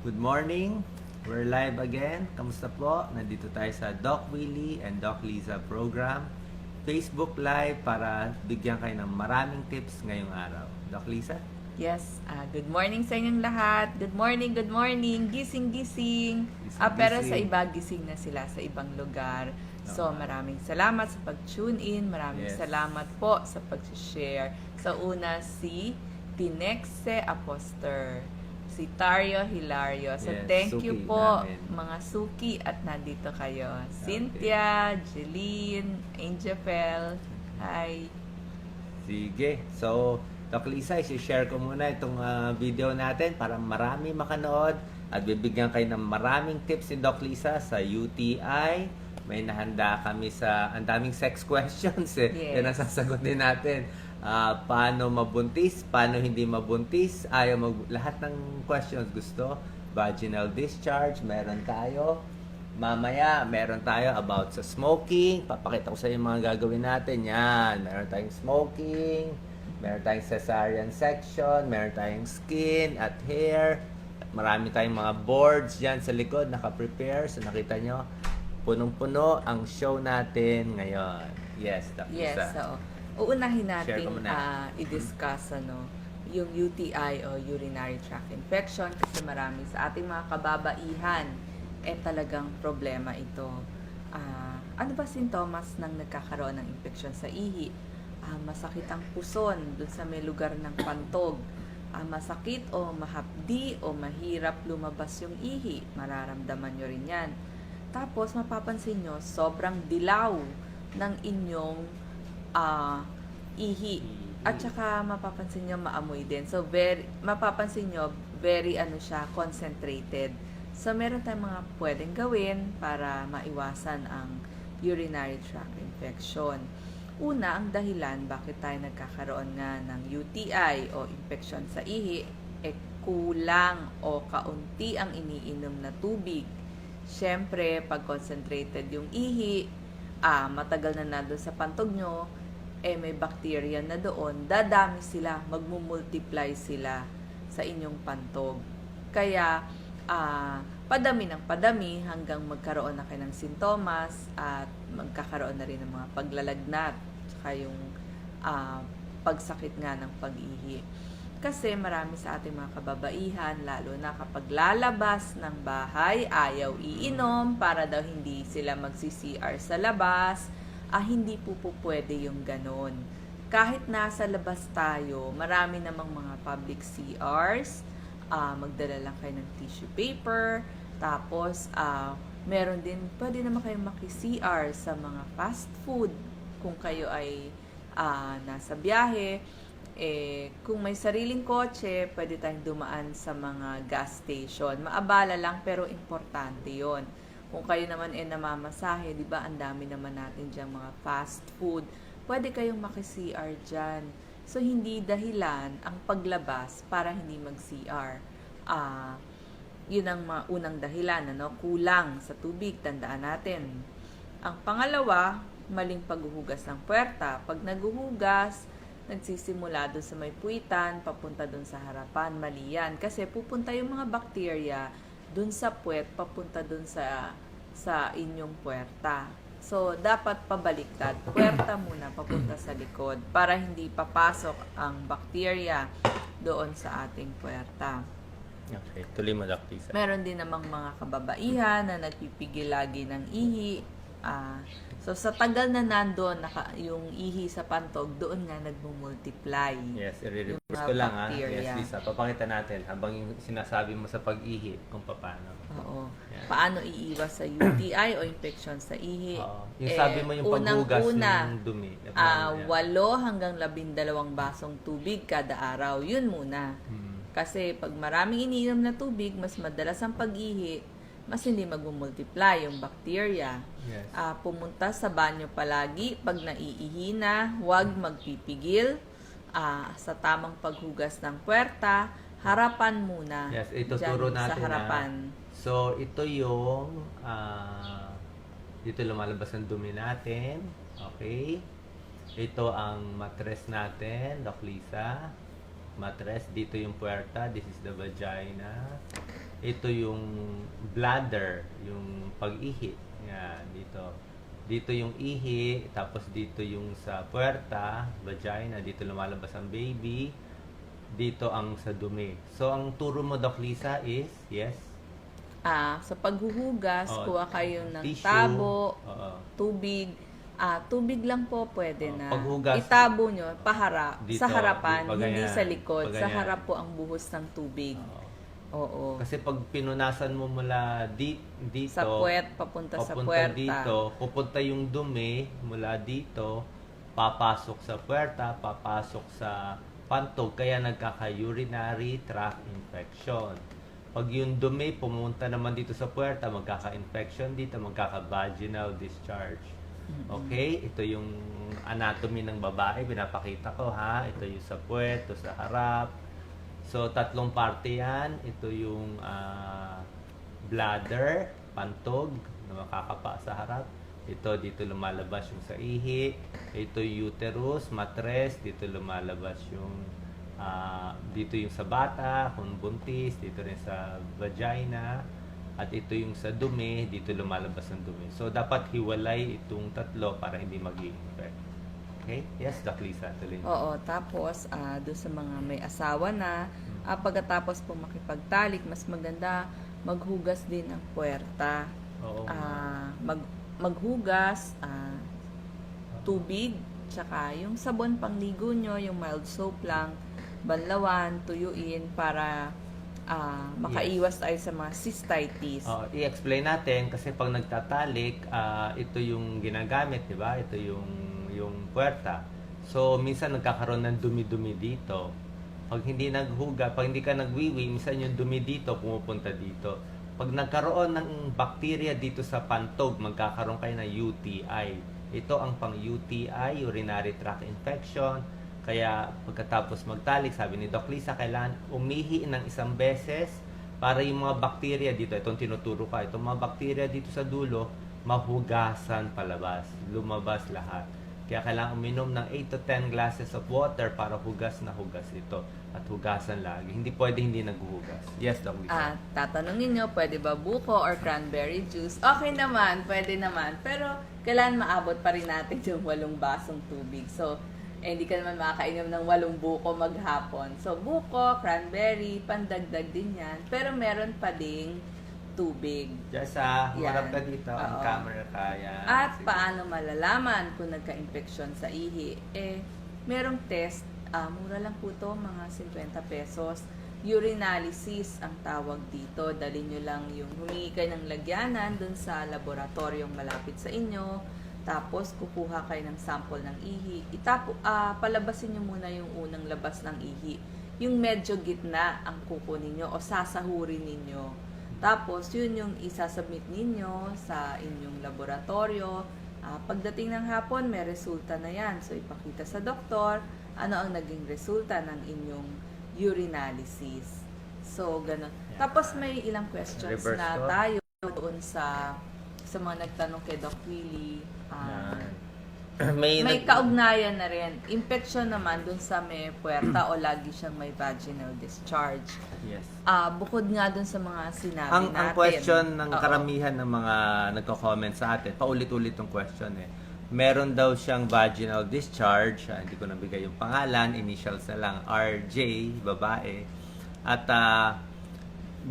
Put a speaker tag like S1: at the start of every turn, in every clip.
S1: Good morning. We're live again. Kamusta po? Nandito tayo sa Doc Willie and Doc Liza program. Facebook Live para bigyan kayo ng maraming tips ngayong araw. Doc Liza?
S2: Yes, good morning sa inyong lahat. Good morning, good morning. Gising-gising. Pero sa
S1: Gising-gising.
S2: iba, gising na sila sa ibang lugar. So,
S1: Oo.
S2: maraming salamat sa pag-tune in. Maraming
S1: Yes.
S2: salamat po sa pag-share. Sa una, si Tinexe Aposter. Si Tario Hilario. So,
S1: Yes,
S2: thank
S1: suki
S2: you po,
S1: namin.
S2: mga suki, at nandito kayo. Cynthia, Jeline, Angelfel. Hi.
S1: Sige. So, Doc Liza, i-share ko muna itong video natin para marami makanood at bibigyan kayo ng maraming tips ni Doc Liza sa UTI. May nahanda kami sa ang daming sex questions eh.
S2: Yes.
S1: Yan ang sasagutin natin. Paano mabuntis, paano hindi mabuntis, lahat ng questions gusto. Vaginal discharge, meron tayo. Mamaya, meron tayo about sa smoking. Papakita ko sa inyo yung mga gagawin natin. Yan, meron tayong smoking, meron tayong cesarean section, meron tayong skin at hair. Marami tayong mga boards dyan sa likod, naka-prepare. So nakita nyo, punong-puno ang show natin ngayon. Yes, Dr.
S2: Yes,
S1: Lisa.
S2: so uunahin
S1: Share
S2: natin
S1: ko muna.
S2: i-discuss yung UTI o urinary tract infection kasi marami sa ating mga kababaihan talagang problema ito. Ano ba sintomas ng nagkakaroon ng infection sa ihi? Masakit ang puson dun sa may lugar ng pantog. Masakit o mahapdi o mahirap lumabas yung ihi. Mararamdaman nyo rin yan. Tapos mapapansin nyo, sobrang dilaw ng inyong ihi. At saka mapapansin nyo maamoy din. So mapapansin nyo very concentrated. So meron tayong mga pwedeng gawin para maiwasan ang urinary tract infection. Una, ang dahilan bakit tayo nagkakaroon nga ng UTI o infection sa ihi, kulang o kaunti ang iniinom na tubig. Siyempre, pag concentrated yung ihi, matagal na doon sa pantog nyo, may bacteria na doon, dadami sila, magmumultiply sila sa inyong pantog. Kaya, padami ng padami hanggang magkaroon na kayo ng sintomas at magkakaroon na rin ng mga paglalagnat saka yung pagsakit nga ng pag-ihi. Kasi marami sa ating mga kababaihan, lalo na kapag lalabas ng bahay, ayaw iinom para daw hindi sila magsi-CR sa labas, hindi po pwede yung ganon. Kahit nasa labas tayo, marami namang mga public CRs, magdala lang kayo ng tissue paper, tapos meron din, pwede naman kayong maki-CR sa mga fast food kung kayo ay nasa biyahe. Kung may sariling kotse, pwede tayong dumaan sa mga gas station. Maabala lang pero importante yon. Kung kayo naman namamasahe, di ba, ang dami naman natin diyang mga fast food. Pwede kayong maki-CR dyan. So, hindi dahilan ang paglabas para hindi mag-CR. Yun ang unang dahilan, kulang sa tubig, tandaan natin. Ang pangalawa, maling paghuhugas ng puwerta. Pag naghuhugas, nagsisimula doon sa may puwitan, papunta doon sa harapan, mali yan. Kasi pupunta yung mga bakterya doon sa puwet, papunta doon sa inyong puwerta. So, dapat pabaliktad. Puwerta muna, papunta sa likod para hindi papasok ang bakterya doon sa ating puwerta.
S1: Okay, tuloy mo, Doc Lisa.
S2: Meron din namang mga kababaihan na nagpipigil lagi ng ihi. So, sa tagal na nandun, yung ihi sa pantog, doon nga nagmumultiply.
S1: Yes, i-reverse
S2: Yung mga
S1: ko lang
S2: bacteria.
S1: Yes, Lisa. Papakita natin habang yung sinasabi mo sa pag-ihi kung paano.
S2: Oo.
S1: Yan.
S2: Paano iiwas sa UTI o infection sa ihi?
S1: Oo. Yung sabi mo yung paghugas ng dumi.
S2: 8 hanggang 12 basong tubig kada araw. Yun muna. Kasi pag maraming iniinom na tubig, mas madalas ang pag-ihi, mas hindi mag-multiply yung bacteria.
S1: Yes.
S2: Pumunta sa banyo palagi pag naiihi na, huwag magpipigil. Sa tamang paghugas ng puwerta, harapan muna.
S1: Yes, ituturo
S2: Dyan sa
S1: natin
S2: harapan.
S1: So, ito yung dito lumalabas ang dumi natin. Okay? Ito ang mattress natin, Doc Lisa. matres. Dito yung puerta. This is the vagina. Ito yung bladder, yung pag-ihi. Yan, dito. Dito yung ihi, tapos dito yung sa puerta, vagina. Dito lumalabas ang baby. Dito ang sa dumi. So, ang turo mo, Doc Lisa, is, yes?
S2: Sa paghuhugas,
S1: Oh,
S2: kuha kayo ng
S1: tissue.
S2: tabo,
S1: Oo.
S2: tubig. Tubig lang po pwede na.
S1: Paghugas.
S2: Itabo nyo,
S1: Dito,
S2: sa harapan,
S1: pag
S2: hindi
S1: ganyan,
S2: sa likod.
S1: pag
S2: Sa
S1: ganyan.
S2: harap po ang buhos ng tubig. Oo.
S1: Kasi pag pinunasan mo mula dito,
S2: Sa puwet, papunta sa
S1: papunta
S2: puwerta.
S1: dito, pupunta yung dumi mula dito, papasok sa puwerta, papasok sa pantog, kaya nagkaka-urinary tract infection. Pag yung dumi pumunta naman dito sa puwerta, magkaka-infection dito, magkaka-vaginal discharge. Okay? Ito yung anatomy ng babae, pinapakita ko ha. Ito yung sa puwet, ito sa harap. So, tatlong parte yan. Ito yung bladder, pantog, na makakapa sa harap. Ito, dito lumalabas yung sa ihi. Ito yung uterus, matres. Dito lumalabas yung dito yung sa bata, kung buntis. Dito rin sa vagina. At ito yung sa dumi, dito lumalabas ang dumi. So, dapat hiwalay itong tatlo para hindi mag-i-infect. Okay? Yes, Doc Lisa, tuloy mo.
S2: Oo, tapos doon sa mga may asawa na, pagkatapos po makipagtalik, mas maganda maghugas din ng puwerta.
S1: Oo.
S2: Maghugas, tubig, tsaka yung sabon pangligo nyo, yung mild soap lang, banlawan, tuyuin para makaiwas tayo sa mga cystitis.
S1: I-explain natin kasi pag nagtatalik, ito yung ginagamit, di ba? Ito yung puwerta. So, minsan nagkakaroon ng dumi-dumi dito. Pag hindi pag hindi ka nagwiwi, minsan yung dumi dito pumupunta dito. Pag nagkaroon ng bacteria dito sa pantog, magkakaroon kayo ng UTI. Ito ang pang UTI, urinary tract infection. Kaya pagkatapos magtalik, sabi ni Doc Lisa, kailangan umihi ng isang beses para yung mga bacteria dito, itong tinuturo ka, itong mga bacteria dito sa dulo, mahugasan palabas, lumabas lahat. Kaya kailangan uminom ng 8 to 10 glasses of water para hugas na hugas ito. At hugasan lagi. Hindi pwede hindi naghuhugas. Yes, Doc Lisa.
S2: Tatanungin nyo, pwede ba buko or cranberry juice? Okay naman, pwede naman. Pero kailangan maabot pa rin natin yung 8 basong tubig. So, hindi ka naman makakainom ng 8 buko maghapon. So, buko, cranberry, pandagdag din yan. Pero meron pa ding tubig.
S1: Jessa, humarap
S2: Yan.
S1: ka dito. Ang
S2: Oo.
S1: camera ka. Yan.
S2: At
S1: Sige.
S2: paano malalaman kung nagka-infeksyon sa ihi? Merong test. Mura lang po to, mga 50 pesos. Urinalysis ang tawag dito. Dalhin nyo lang yung humingi kayo ng lagyanan dun sa laboratoryong malapit sa inyo. Tapos, kukuha kayo ng sample ng ihi. Palabasin nyo muna yung unang labas ng ihi. Yung medyo gitna ang kukunin nyo o sasahurin ninyo. Tapos, yun yung isasubmit ninyo sa inyong laboratorio. Pagdating ng hapon, may resulta na yan. So, ipakita sa doktor ano ang naging resulta ng inyong urinalysis. So, ganun. Tapos, may ilang questions
S1: Reverse
S2: na
S1: to.
S2: tayo doon sa mga nagtanong kay Doc Willie. May kaugnayan na rin. Infection naman dun sa may puwerta o lagi siyang may vaginal discharge.
S1: Yes.
S2: Bukod nga dun sa mga sinabi
S1: Ang
S2: natin.
S1: question ng
S2: Oo.
S1: karamihan ng mga nagko-comment sa atin, paulit-ulit yung question Meron daw siyang vaginal discharge, hindi ko nabigay yung pangalan, initials na lang, RJ, babae. At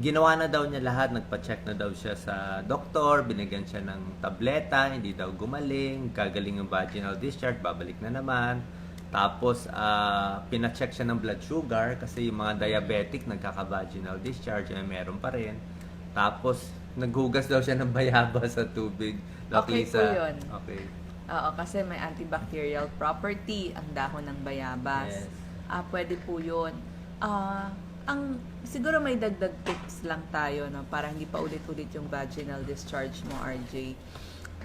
S1: ginawa na daw niya lahat, nagpa-check na daw siya sa doktor, binigyan siya ng tableta, hindi daw gumaling, gagaling yung vaginal discharge, babalik na naman. Tapos, pina-check siya ng blood sugar kasi yung mga diabetic nagkaka-vaginal discharge, meron pa rin. Tapos, naghugas daw siya ng bayabas sa tubig. Doc
S2: Okay
S1: Lisa.
S2: po yun.
S1: Okay.
S2: Oo, kasi may antibacterial property ang dahon ng bayabas.
S1: Yes.
S2: Pwede po yun. Siguro may dagdag tips lang tayo, no, para hindi pa ulit-ulit yung vaginal discharge mo, RJ.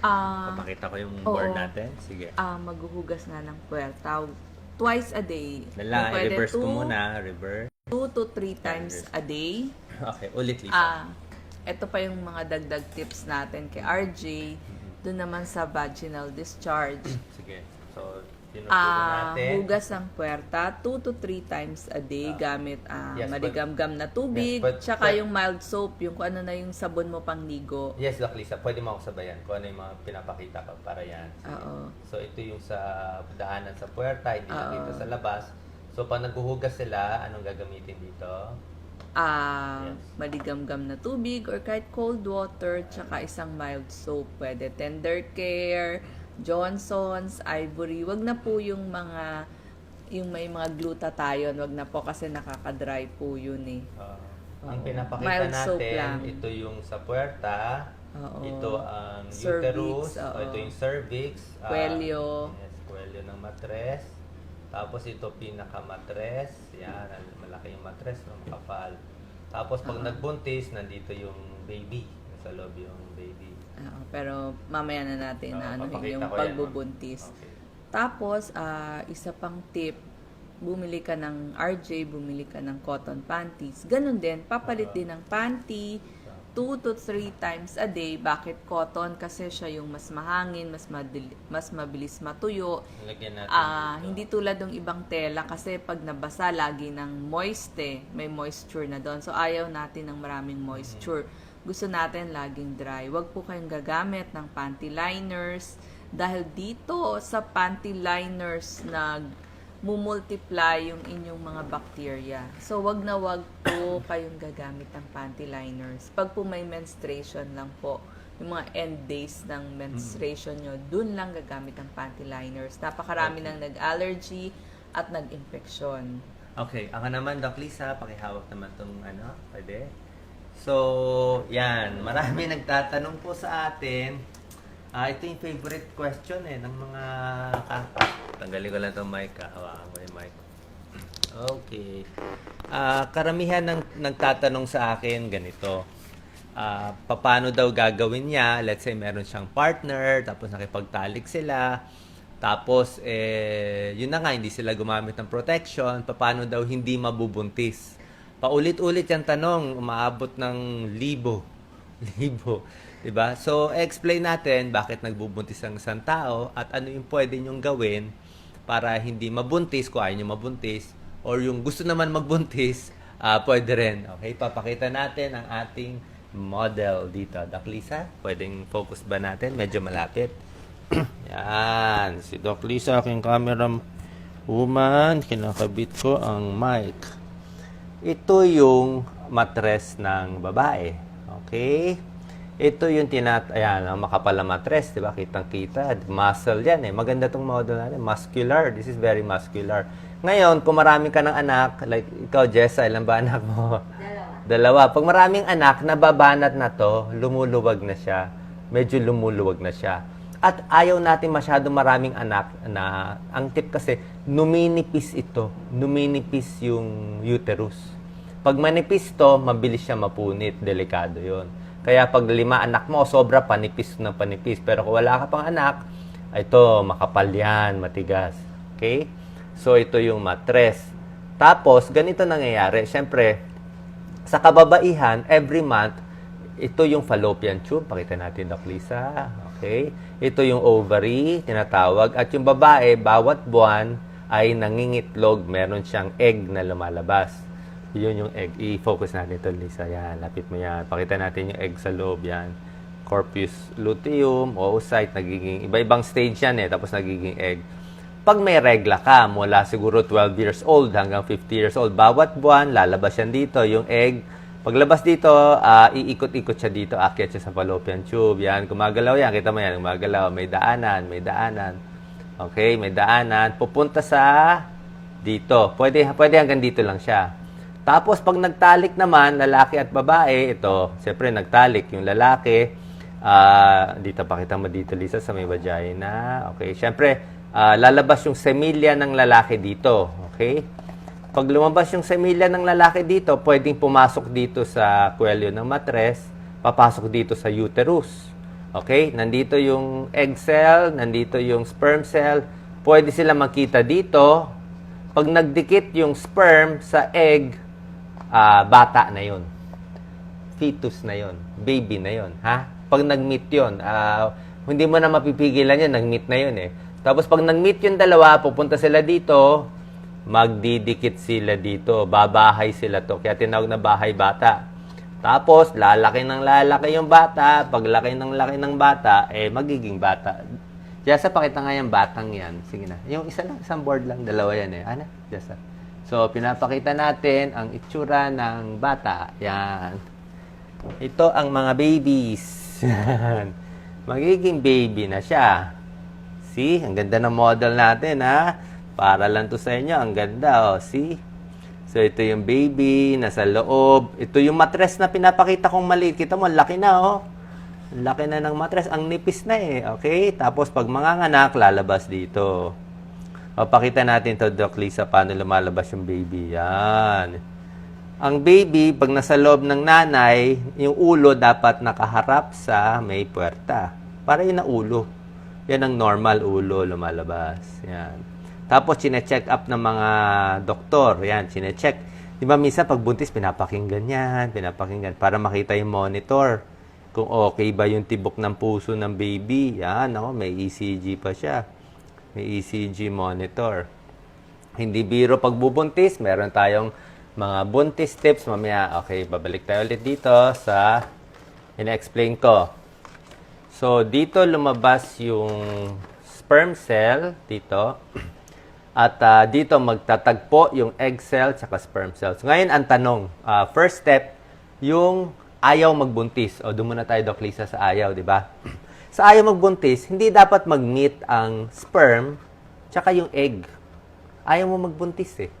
S1: Papakita ko yung board natin. Sige.
S2: Maghuhugas nga ng puwerta twice a day.
S1: Lala,
S2: Kung pwede,
S1: reverse ko muna. Reverse.
S2: 2 to 3 times a day.
S1: Okay, ulit Lisa.
S2: Ito pa yung mga dagdag tips natin kay RJ. Doon naman sa vaginal discharge.
S1: Sige. So, tinuturo natin.
S2: Hugas ng puwerta 2 to 3 times a day gamit
S1: Yes,
S2: maligamgam na tubig, tsaka yung mild soap, yung kung ano na yung sabon mo pang ligo.
S1: Yes, Doc Lisa, pwede mo ako sabayan kung ano yung mga pinapakita ko para yan. Sige.
S2: Oo.
S1: So, ito yung sa daanan sa puwerta, hindi lang
S2: Oo.
S1: dito sa labas. So, pag naghuhugas sila, anong gagamitin dito? Yes.
S2: Maligamgam na tubig or kahit cold water, tsaka isang mild soap. Pwede Tender Care, Johnson's, Ivory. Wag na po yung may mga glutathione, wag na po kasi nakaka-dry po yun eh.
S1: Ang
S2: Oo.
S1: pinapakita
S2: Mild soap lang.
S1: natin, ito yung sa puwerta,
S2: Oo.
S1: ito ang
S2: Cervix,
S1: uterus,
S2: oo.
S1: ito yung cervix,
S2: Kuwelyo.
S1: yes, kuwelyo ng matres. Tapos ito pinaka-matres, yan, malaki yung matres, no, makapal. Tapos pag nagbuntis, nandito yung baby, nasa loob yung baby.
S2: Pero mamaya na natin na
S1: papakita
S2: yung
S1: ko yan,
S2: pagbubuntis.
S1: Okay.
S2: Tapos, isa pang tip, bumili ka ng RJ, bumili ka ng cotton panties. Ganun din, papalit din ng panty 2 to 3 times a day. Bakit cotton? Kasi siya yung mas mahangin, mas mabilis matuyo.
S1: Lagyan natin
S2: Hindi tulad ng ibang tela kasi pag nabasa, lagi ng moist may moisture na doon. So, ayaw natin ng maraming moisture. Gusto natin laging dry. Huwag po kayong gagamit ng panty liners dahil dito sa panty liners mumultiply yung inyong mga bacteria. So, wag na wag po kayong gagamit ng panty liners. Pag po may menstruation lang po, yung mga end days ng menstruation nyo, dun lang gagamit ng panty liners. Napakarami nang nag-allergy at nag-infeksyon.
S1: Okay, ako naman, Doc Lisa, pakihawak naman itong pwede. So, yan. Marami nagtatanong po sa atin. Ito yung favorite question ng mga tanggalin ko lang itong mic. Hawakan ko yung mic. Okay. Karamihan nagtatanong sa akin ganito. Paano daw gagawin niya? Let's say meron siyang partner, tapos nakipagtalik sila. Tapos, yun na nga, hindi sila gumamit ng protection. Paano daw hindi mabubuntis? Paulit-ulit yung tanong, umaabot ng libo. Diba? So, explain natin bakit nagbubuntis ang isang tao at ano yung pwede nyong gawin para hindi mabuntis kung ayaw nyo mabuntis or yung gusto naman magbuntis, pwede rin. Okay? Papakita natin ang ating model dito. Doc Lisa, pwedeng focus ba natin? Medyo malapit. Yan. Si Doc Lisa, aking camera woman. Kinakabit ko ang mic. Ito yung matres ng babae. Okay? Ito yung ayan, ang makapal na matres, di ba? Kitang-kita. Muscle yan Maganda tong model natin. Muscular. This is very muscular. Ngayon, kung marami ka ng anak, like ikaw, Jessa, ilan ba anak mo? Dalawa. Pag maraming anak, nababanat na to, lumuluwag na siya. Medyo lumuluwag na siya. At ayaw natin masyado maraming anak na, ang tip kasi, numinipis ito. Numinipis yung uterus. Pag manipis to, mabilis siya mapunit. Delikado yon. Kaya pag 5 anak mo, sobra panipis ng panipis. Pero kung wala ka pang anak, ito, makapal yan, matigas. Okay? So, ito yung matres. Tapos, ganito nangyayari. Siyempre, sa kababaihan, every month, ito yung fallopian tube. Pakita natin, Doc Lisa. Okay? Ito yung ovary, tinatawag. At yung babae, bawat buwan ay nangingitlog. Meron siyang egg na lumalabas. Yun yung egg. I-focus natin ito, Lisa. Yan, lapit mo yan. Pakita natin yung egg sa loob. Yan. Corpus luteum, oocyte, nagiging, iba-ibang stage yan tapos nagiging egg. Pag may regla ka, mula siguro 12 years old hanggang 50 years old, bawat buwan, lalabas yan dito, yung egg. Paglabas dito, iikot-ikot siya dito, akyat siya sa fallopian tube. Yan, gumagalaw yan. Kita mo yan, gumagalaw. May daanan. Okay, may daanan. Pupunta sa dito. Pwede hanggang dito lang siya. Tapos, pag nagtalik naman, lalaki at babae, ito, siyempre, nagtalik yung lalaki. Dito, pakita mo dito, Lisa, sa may vagina. Okay, siyempre, lalabas yung semilya ng lalaki dito. Okay? Pag lumabas yung semilya ng lalaki dito, pwedeng pumasok dito sa kuwelyo ng matres, papasok dito sa uterus. Okay? Nandito yung egg cell, nandito yung sperm cell. Pwede sila makita dito. Pag nagdikit yung sperm sa egg, bata na yun. Fetus na yun. Baby na yun. Ha? Pag nag-meet yun, hindi mo na mapipigilan yan. Nag-meet na yun Tapos pag nag-meet yung dalawa, pupunta sila dito, magdidikit sila dito. Babahay sila to. Kaya tinawag na bahay bata. Tapos, lalaki ng lalaki yung bata. Pag laki ng bata, magiging bata. Jessa, pakita nga yung batang yan. Sige na. Yung isa lang, isang board lang. Dalawa yan eh. Ano? Jessa. So, pinapakita natin ang itsura ng bata. Yan. Ito ang mga babies. Yan. Magiging baby na siya. See? Ang ganda ng model natin, ha? Para lang to sa inyo. Ang ganda, oh. See? So, ito yung baby, nasa loob. Ito yung matres na pinapakita kong maliit. Kita mo, laki na, oh. Laki na ng matres. Ang nipis na, eh. Okay? Tapos, pag manganganak, lalabas dito. Papakita natin to, Doc Lisa, paano lumalabas yung baby. Yan. Ang baby, pag nasa loob ng nanay, yung ulo dapat nakaharap sa may puwerta. Para yun na ulo. Yan ang normal ulo lumalabas. Yan. Tapos, chine-check up ng mga doktor. Yan, chine-check. Di ba, minsan pag buntis, pinapakinggan yan. Pinapakinggan para makita yung monitor. Kung okay ba yung tibok ng puso ng baby. Yan, ako, may ECG pa siya. May ECG monitor. Hindi biro pag bubuntis. Meron tayong mga buntis tips. Mamaya, okay, babalik tayo ulit dito sa ina-explain ko. So, dito lumabas yung sperm cell. Dito. At dito magtatagpo yung egg cell at sperm cells. Ngayon, ang tanong, first step, yung ayaw magbuntis. O, doon muna tayo, Doc Lisa, sa ayaw, di ba? Sa ayaw magbuntis, hindi dapat mag-meet ang sperm tsaka yung egg. Ayaw mo magbuntis eh.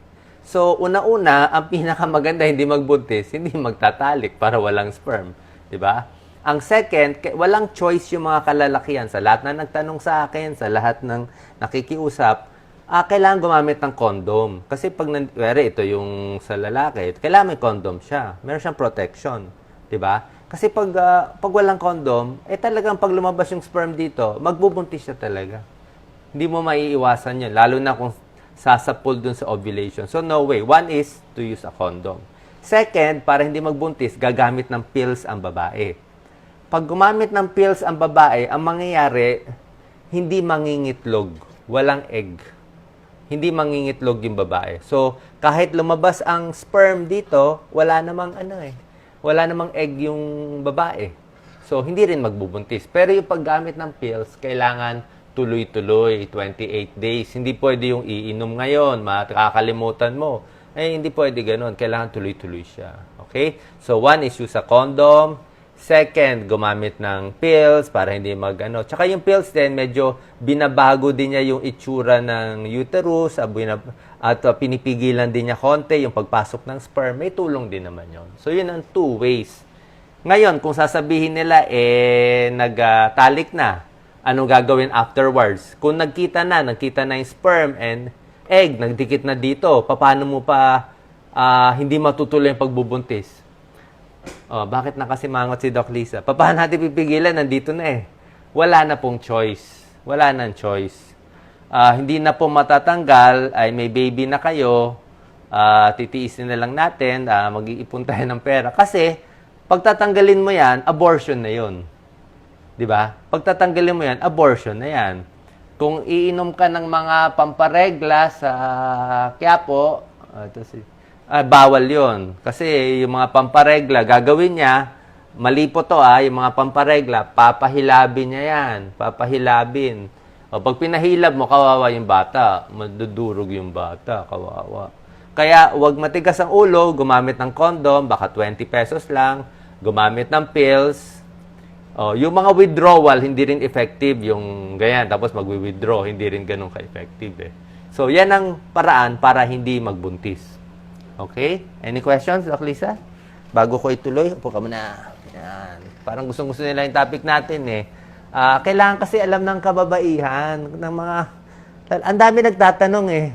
S1: So, una-una, ang pinakamaganda hindi magbuntis, hindi magtatalik para walang sperm. Di ba? Ang second, walang choice yung mga kalalakihan. Sa lahat na nagtanong sa akin, sa lahat ng nakikiusap, kailangan gumamit ng condom. Kasi pag, ito yung sa lalaki, kailangan may condom siya. Meron siyang protection. Diba? Kasi pag walang condom, talagang pag lumabas yung sperm dito, magbubuntis siya talaga. Hindi mo maiiwasan yun. Lalo na kung sasapul dun sa ovulation. So, no way. One is to use a condom. Second, para hindi magbuntis, gagamit ng pills ang babae. Pag gumamit ng pills ang babae, ang mangyayari, hindi mangingitlog. Walang egg. Hindi mangingitlog yung babae. So, kahit lumabas ang sperm dito, wala namang wala namang egg yung babae. So, hindi rin magbubuntis. Pero yung paggamit ng pills, kailangan tuloy-tuloy, 28 days. Hindi pwede yung iinom ngayon, makakalimutan mo. Hindi pwede ganun. Kailangan tuloy-tuloy siya. Okay? So, one is use a condom. Second, gumamit ng pills para hindi Tsaka yung pills din, medyo binabago din niya yung itsura ng uterus at pinipigilan din niya konti yung pagpasok ng sperm. May tulong din naman yon. So, yun ang two ways. Ngayon, kung sasabihin nila, nagtalik na, anong gagawin afterwards? Kung nagkita na yung sperm and egg, nagdikit na dito, paano mo pa hindi matutuloy yung pagbubuntis? Bakit nakasimangot si Doc Lisa? Paano natin pipigilan? Nandito na eh. Wala na pong choice. Wala nang choice. Hindi na po matatanggal, ay may baby na kayo, titiisin na lang natin, mag-iipon tayo ng pera. Kasi, pagtatanggalin mo yan, abortion na yun. Diba? Pagtatanggalin mo yan, abortion na yan. Kung iinom ka ng mga pamparegla sa Quiapo, bawal yon. Kasi yung mga pamparegla, gagawin niya, mali po to yung mga pamparegla, papahilabin niya yan. Papahilabin. O pag pinahilab mo, kawawa yung bata. Madudurog yung bata, kawawa. Kaya huwag matigas ang ulo, gumamit ng condom, baka 20 pesos lang, gumamit ng pills. Yung mga withdrawal, hindi rin effective yung ganyan. Tapos mag-withdraw, hindi rin ganun ka-effective eh. So, yan ang paraan para hindi magbuntis. Okay? Any questions, Doc Lisa? Bago ko ituloy, upo ka muna. Yan. Parang gustong-gusto nila yung topic natin eh. Kailangan kasi alam ng kababaihan, ng mga... Ang dami nagtatanong eh.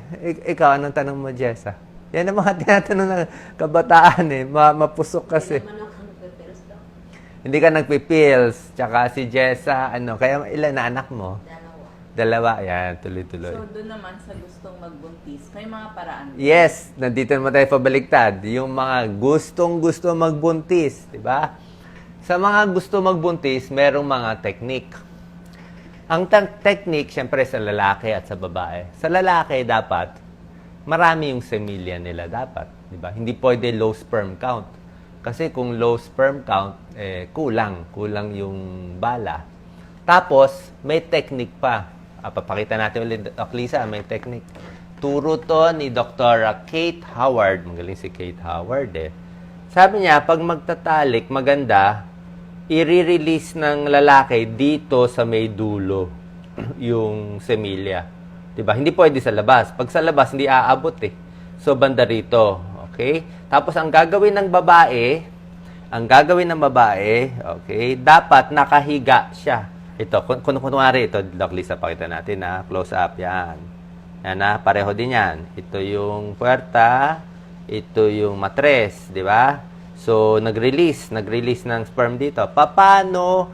S1: Ikaw, anong tanong mo, Jessa? Yan ang mga tinatanong ng kabataan eh. Mapusok kasi. Hindi ka nagpipills. Tsaka si Jessa, kaya ilan na anak mo? Dalawa, yan, tuloy-tuloy.
S2: So, doon naman sa gustong magbuntis, may mga paraan.
S1: Yes, nandito naman tayo pabaliktad. Yung mga gustong-gusto magbuntis, di ba? Sa mga gusto magbuntis, merong mga technique. Ang technique, syempre sa lalaki at sa babae. Sa lalaki, dapat, marami yung semilya nila dapat. Di ba? Hindi pwede low sperm count. Kasi kung low sperm count, kulang yung bala. Tapos, may technique pa. Papakita natin ulit, Doc Lisa, may technique. Turo to ni Dr. Kate Howard. Magaling si Kate Howard Sabi niya, pag magtatalik, maganda, i-release ng lalaki dito sa may dulo yung semilya. Diba? Hindi pwede sa labas. Pag sa labas, hindi aabot So, banda rito. Okay? Tapos, ang gagawin ng babae, okay, dapat nakahiga siya. Ito, kunwari ito, Doc Lisa, pakita natin na close up, yan. Yan na, pareho din yan. Ito yung puwerta, ito yung matres, di ba? So, nag-release ng sperm dito. Paano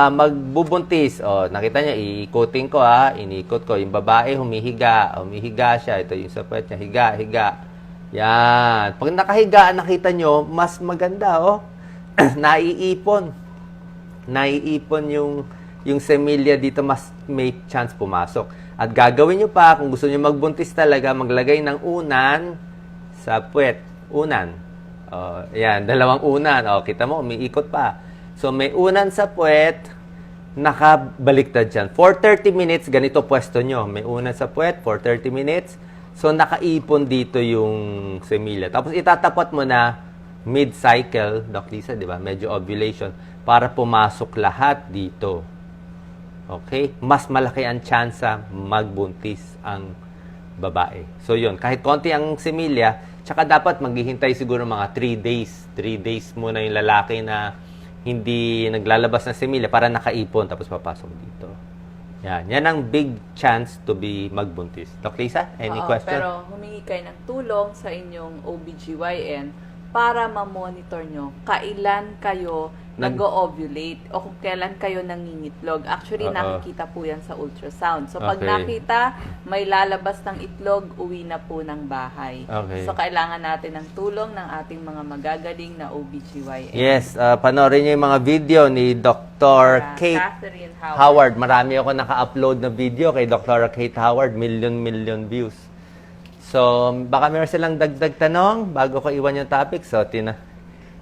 S1: magbubuntis? Nakita niya, iikutin ko inikot ko. Yung babae, humihiga siya. Ito yung sa puwet niya, higa. Yan. Pag nakahiga, nakita nyo, mas maganda, naiipon yung semilya dito, mas may chance pumasok. At gagawin nyo pa, kung gusto nyo magbuntis talaga, maglagay ng unan sa puwet. Unan. Yan, dalawang unan. Kita mo, umiikot pa. So, may unan sa puwet, nakabaliktad dyan. For 30 minutes, ganito pwesto nyo. May unan sa puwet, for 30 minutes. So, nakaipon dito yung semilya. Tapos, itatapat mo na mid-cycle, Doc Lisa, di ba? Medyo ovulation, para pumasok lahat dito. Okay? Mas malaki ang tsansa magbuntis ang babae. So, yun. Kahit konti ang semilya, tsaka dapat maghihintay siguro mga 3 days. 3 days muna yung lalaki na hindi naglalabas ng semilya para nakaipon, tapos papasok dito. Yan. Yan ang big chance to be magbuntis. Doc Lisa, any question?
S2: Pero humingi kayo ng tulong sa inyong OBGYN para ma-monitor nyo kailan kayo nag-ovulate o kung kailan kayo nangingitlog. Actually, nakikita po yan sa ultrasound. So, pag nakita, may lalabas ng itlog, uwi na po ng bahay.
S1: Okay.
S2: So, kailangan natin ng tulong ng ating mga magagaling na OBGYN.
S1: Yes, panoorin niyo yung mga video ni Dr. Kate
S2: Catherine
S1: Howard. Marami ako naka-upload na video kay Dr. Kate Howard. Million views. So, baka meron silang dagdag tanong bago ko iwan yung topic. So,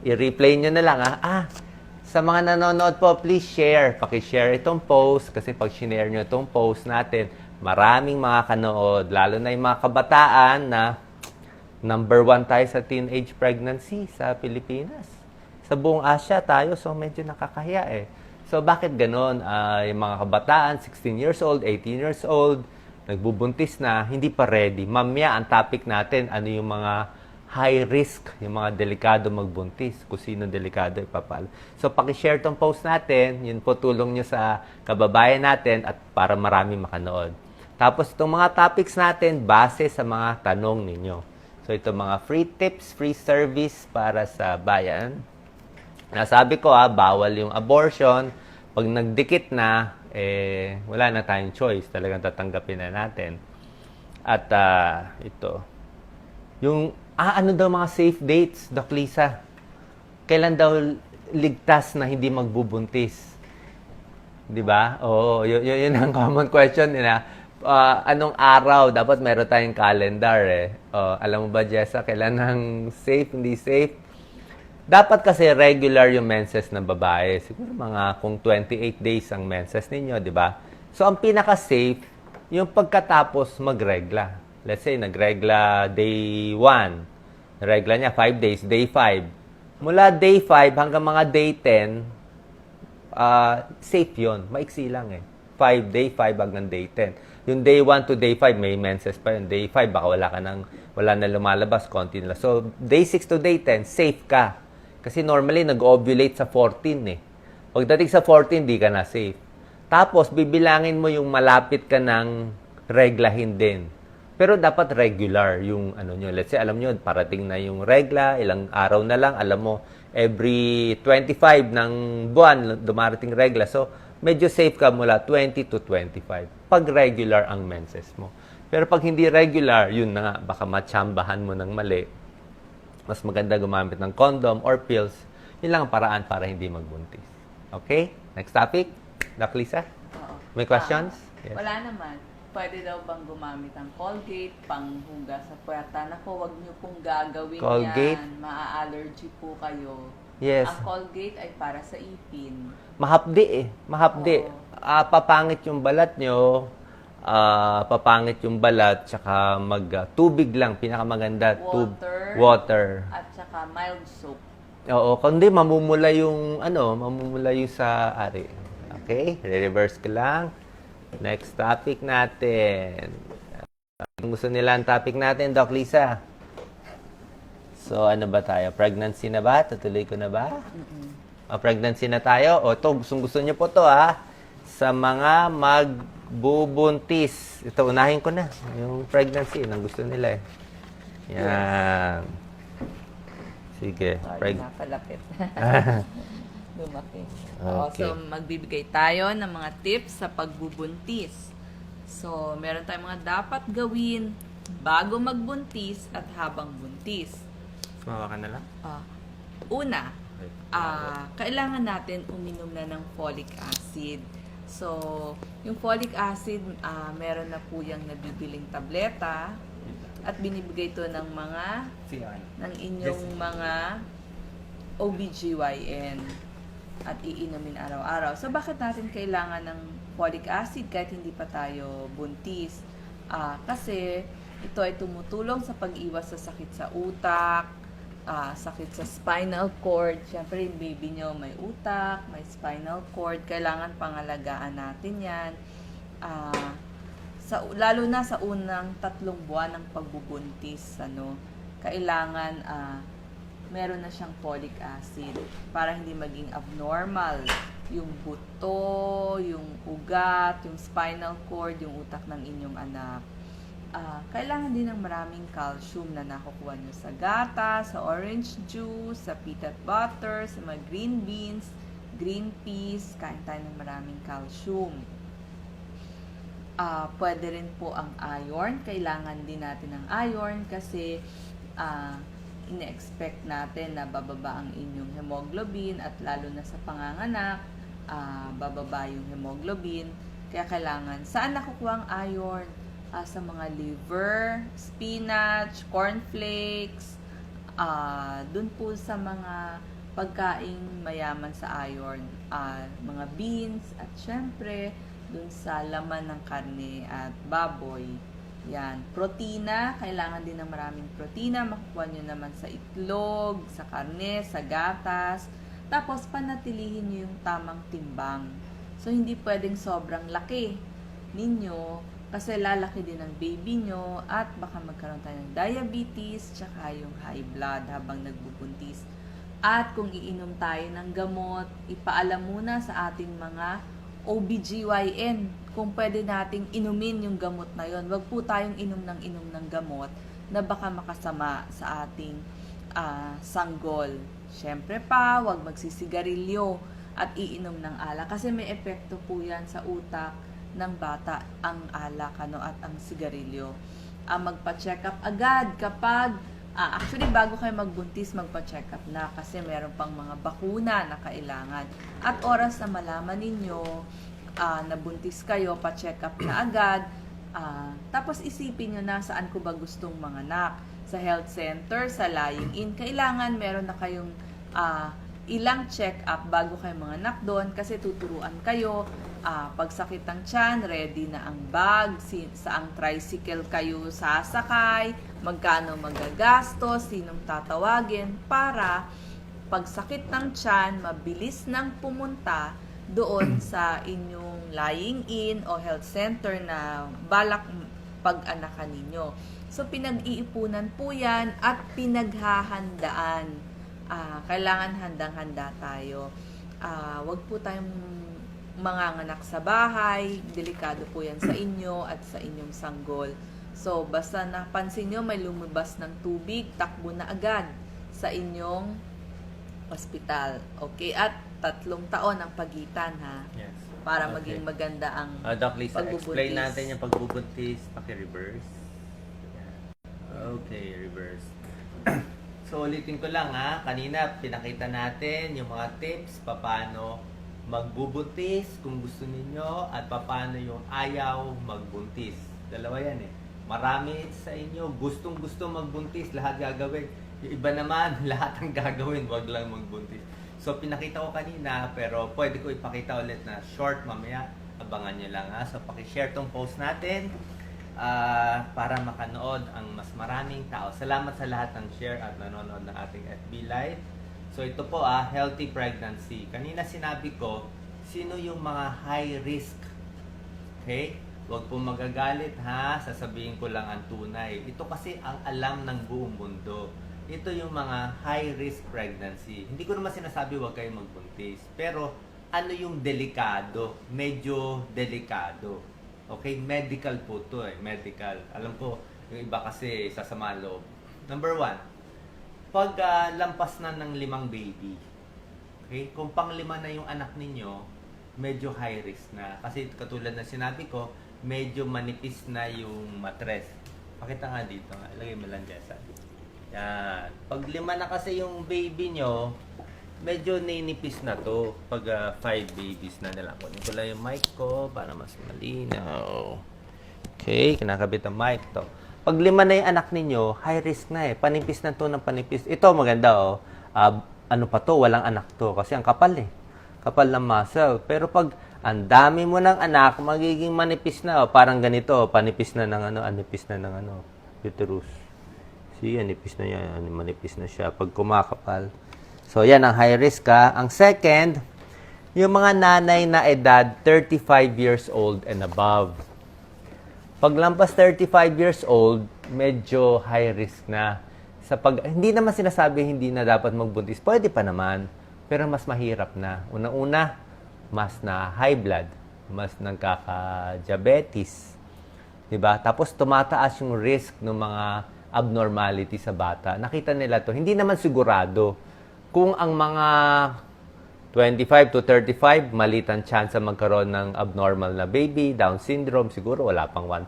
S1: i-replay nyo na lang. Sa mga nanonood po, please share. Paki-share itong post kasi pag share nyo itong post natin, maraming makakanood. Lalo na yung mga kabataan na number 1 tayo sa teenage pregnancy sa Pilipinas. Sa buong Asia tayo, so medyo nakakahiya So, bakit ganun? Yung mga kabataan, 16 years old, 18 years old, nagbubuntis na, hindi pa ready. Mamaya, ang topic natin, ano yung mga high risk, yung mga delikado magbuntis, kung sino delikado ipapalo. So, paki-share tong post natin, yun po tulong nyo sa kababayan natin at para marami makanood. Tapos, itong mga topics natin, base sa mga tanong ninyo. So, ito mga free tips, free service para sa bayan. Nasabi ko, bawal yung abortion. Pag nagdikit na, wala na tayong choice. Talagang tatanggapin na natin. At ito, yung ano daw mga safe dates, Doc Lisa? Kailan daw ligtas na hindi magbubuntis? 'Di ba? Oo, yun ang common question nila. Anong araw dapat meron tayong calendar alam mo ba, Jessa, kailan ang safe, hindi safe? Dapat kasi regular yung menses ng babae. Siguro mga kung 28 days ang menses ninyo, 'di ba? So ang pinaka-safe yung pagkatapos magregla. Let's say, nagregla day 1. Regla niya, 5 days, day 5. Mula day 5 hanggang mga day 10, safe yun. Maiksi lang 5, day 5 hanggang day 10. Yung day 1 to day 5, may menses pa yun. Day 5, baka wala na lumalabas, konti na. So, day 6 to day 10, safe ka. Kasi normally, nag-ovulate sa 14 Pagdating sa 14, di ka na safe. Tapos, bibilangin mo yung malapit ka ng reglahin din. Pero dapat regular yung nyo. Let's say, alam nyo, parating na yung regla, ilang araw na lang, alam mo, every 25 ng buwan, dumarating regla. So, medyo safe ka mula 20 to 25. Pag regular ang menses mo. Pero pag hindi regular, yun na nga, baka matsambahan mo ng mali. Mas maganda gumamit ng condom or pills. Yun lang ang paraan para hindi magbuntis. Okay? Next topic, Doc Lisa?
S2: Oo.
S1: May questions? Yes.
S2: Wala naman. Pwede daw bang gumamit ng Colgate panghugas sa puwerta? Naku, wag niyo pong gagawin
S1: Colgate?
S2: yan. Maa-allergy po kayo.
S1: Yes.
S2: Ang Colgate ay para sa ipin.
S1: Mahapdi eh. Mahapdi.
S2: Oo.
S1: Papangit yung balat nyo. Papangit yung balat. Tsaka tubig lang. Pinakamaganda. Water.
S2: At saka mild soap.
S1: Oo. Kundi mamumula yung sa ari. Okay? Reverse ko lang. Next topic natin. Kung gusto nila ang topic natin, Doc Lisa. So, ano ba tayo? Pregnancy na ba? Tutuloy ko na ba? Pregnancy na tayo? O, ito, gusto niyo po to sa mga magbubuntis. Ito, unahin ko na. Yung pregnancy, yun ang gusto nila eh. Yan. Sige.
S2: Napalapit. Lumaki.
S1: Okay.
S2: So, magbibigay tayo ng mga tips sa pagbubuntis. So, meron tayong mga dapat gawin bago magbuntis at habang buntis.
S1: Sumawa ka na lang?
S2: Una, kailangan natin uminom na ng folic acid. So, yung folic acid, meron na po yung nabibiling tableta at binibigay to ng inyong mga OBGYN at iinumin araw-araw. So, bakit natin kailangan ng folic acid kahit hindi pa tayo buntis? Kasi ito ay tumutulong sa pag-iwas sa sakit sa utak, sakit sa spinal cord. Siyempre, yung baby nyo may utak, may spinal cord. Kailangan pangalagaan natin yan. Lalo na sa unang 3 buwan ng pagbubuntis. Kailangan meron na siyang folic acid para hindi maging abnormal yung buto, yung ugat, yung spinal cord, yung utak ng inyong anak. Kailangan din ng maraming calcium na nakukuha nyo sa gata, sa orange juice, sa peanut butter, sa mga green beans, green peas. Kain tayo ng maraming calcium. Pwede rin po ang iron. Kailangan din natin ng iron kasi ine-expect natin na bababa ang inyong hemoglobin at lalo na sa panganganak, bababa yung hemoglobin. Kaya kailangan, saan nakukuha ang iron? Sa mga liver, spinach, cornflakes, dun po sa mga pagkaing mayaman sa iron, mga beans, at syempre, dun sa laman ng karne at baboy. Yan. Protina, kailangan din ng maraming protina. Makukuha nyo naman sa itlog, sa karne, sa gatas. Tapos, panatilihin nyo yung tamang timbang. So, hindi pwedeng sobrang laki ninyo kasi lalaki din ang baby nyo at baka magkaroon tayo ng diabetes tsaka yung high blood habang nagbubuntis. At kung iinom tayo ng gamot, ipaalam muna sa ating mga OBGYN kung pwede nating inumin yung gamot na yon. Wag po tayong inom ng gamot na baka makasama sa ating sanggol. Siyempre pa, wag magsisigarilyo at iinom ng alak kasi may epekto po yan sa utak ng bata ang alak at ang sigarilyo. Magpa-check up agad kapag actually bago kayo magbuntis, magpa-check up na kasi meron pang mga bakuna na kailangan. At oras na malaman ninyo nabuntis kayo, pa-check up na agad. Tapos isipin nyo na saan ko ba gustong manganak. Sa health center, sa lying-in. Kailangan meron na kayong ilang check-up bago kayo manganak doon kasi tuturuan kayo. Pagsakit ng tiyan, ready na ang bag, saang tricycle kayo sasakay, magkano magagastos, sinong tatawagin para pagsakit ng tiyan, mabilis nang pumunta doon sa inyong lying-in o health center na balak pag-anakan ninyo. So, pinag-iipunan po yan at pinaghahandaan. Kailangan handang-handa tayo. Wag po tayong manganganak sa bahay. Delikado po yan sa inyo at sa inyong sanggol. So, basta napansin nyo may lumabas ng tubig, takbo na agad sa inyong ospital. Okay? At 3 taon ang pagitan, ha?
S1: Yes.
S2: Para maging maganda ang
S1: Doc Lisa,
S2: pagbubuntis.
S1: explain natin yung pagbubuntis. Paki-reverse. Okay, reverse. So, ulitin ko lang Kanina, pinakita natin yung mga tips paano magbubuntis kung gusto ninyo at paano yung ayaw magbuntis. Dalawa yan eh. Marami sa inyo gustong-gusto magbuntis, lahat gagawin. Yung iba naman, lahat ang gagawin, wag lang magbuntis. So pinakita ko kanina, pero pwede ko ipakita ulit na short mamaya. Abangan nyo lang ha. So pakishare tong post natin para makanood ang mas maraming tao. Salamat sa lahat ng share at nanonood ng ating FB Live. So ito po healthy pregnancy. Kanina sinabi ko, sino yung mga high risk? Okay? Huwag po magagalit ha, sasabihin ko lang ang tunay. Ito kasi ang alam ng buong mundo. Ito yung mga high risk pregnancy. Hindi ko naman sinasabi huwag kayong magbuntis. Pero ano yung delikado? Medyo delikado. Okay? Medical po to eh. Medical. Alam ko, yung iba kasi sasama loob. Number 1, pag lampas na ng 5 baby, okay? Kung pang 5 na yung anak ninyo, medyo high risk na. Kasi katulad na sinabi ko, medyo manipis na yung matres. Pakita nga dito. Ilagay mo lang dyan sa yan. Pag 5 na kasi yung baby nyo, medyo ninipis na to. Pag 5 babies na nila. Kunin ko lang yung mic ko para mas malinaw. Okay, kinakabit ang mic to. Pag 5 na yung anak ninyo, high risk na eh. Panipis na to ng panipis. Ito maganda oh. Ano pa to? Walang anak to. Kasi ang kapal eh. Kapal ng muscle. Pero pag ang dami mo ng anak, magiging manipis na. Oh. Parang ganito. Panipis na ng ano. Anipis na ng ano. Uterus. See, anipis na yan. Manipis na siya. Pag kumakapal. So, yan ang high risk ha. Ang second, yung mga nanay na edad 35 years old and above. Pag lampas 35 years old, medyo high risk na. Hindi naman sinasabi hindi na dapat magbuntis. Pwede pa naman. Pero mas mahirap na. Una-una, mas na high blood. Mas nagkaka-diabetes. Diba? Tapos tumataas yung risk ng mga abnormality sa bata. Nakita nila to. Hindi naman sigurado. Kung ang mga 25 to 35, maliit ang chance magkaroon ng abnormal na baby, Down syndrome, siguro wala pang 1%.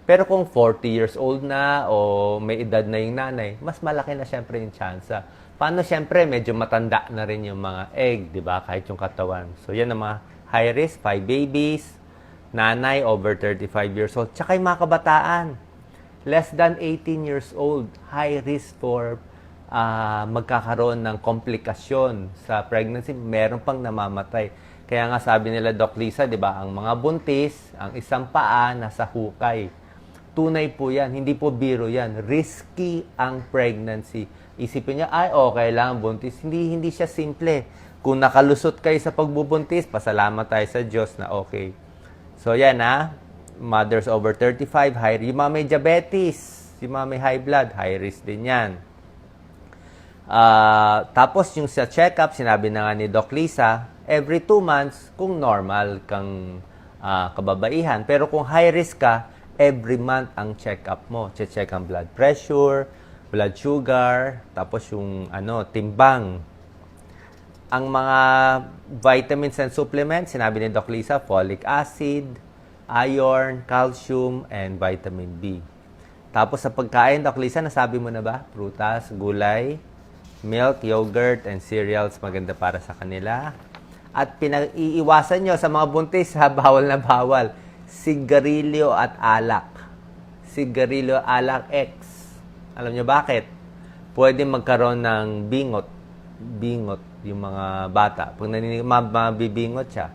S1: Pero kung 40 years old na o may edad na yung nanay, mas malaki na syempre yung chance. Paano syempre, medyo matanda na rin yung mga egg, di ba? Kahit yung katawan. So yan ang mga high risk, 5 babies, nanay over 35 years old, tsaka yung mga kabataan, less than 18 years old, high risk for magkakaroon ng komplikasyon sa pregnancy, meron pang namamatay. Kaya nga sabi nila, Doc Lisa, di ba, ang mga buntis, ang isang paa nasa hukay. Tunay po yan, hindi po biro yan. Risky ang pregnancy. Isipin niya, ay okay lang buntis. Hindi siya simple. Kung nakalusot kayo sa pagbubuntis, pasalamat tayo sa Diyos na okay. So yan mothers over 35, high, yung mga may diabetes, yung mga may high blood, high risk din yan. Tapos yung sa check-up, sinabi na nga ni Doc Lisa, every 2 months, kung normal kang kababaihan. Pero kung high risk ka, every month ang check-up mo. Check ang blood pressure, blood sugar, tapos yung timbang. Ang mga vitamins and supplements, sinabi ni Doc Lisa, folic acid, iron, calcium, and vitamin B. Tapos sa pagkain, Doc Lisa, nasabi mo na ba? Prutas, gulay, milk, yogurt, and cereals, maganda para sa kanila. At pinag-iiwasan nyo sa mga buntis, bawal na bawal. Sigarilyo at alak. Sigarilyo, alak, X. Alam nyo bakit? Pwede magkaroon ng bingot. Bingot, yung mga bata. Pag mabibingot siya.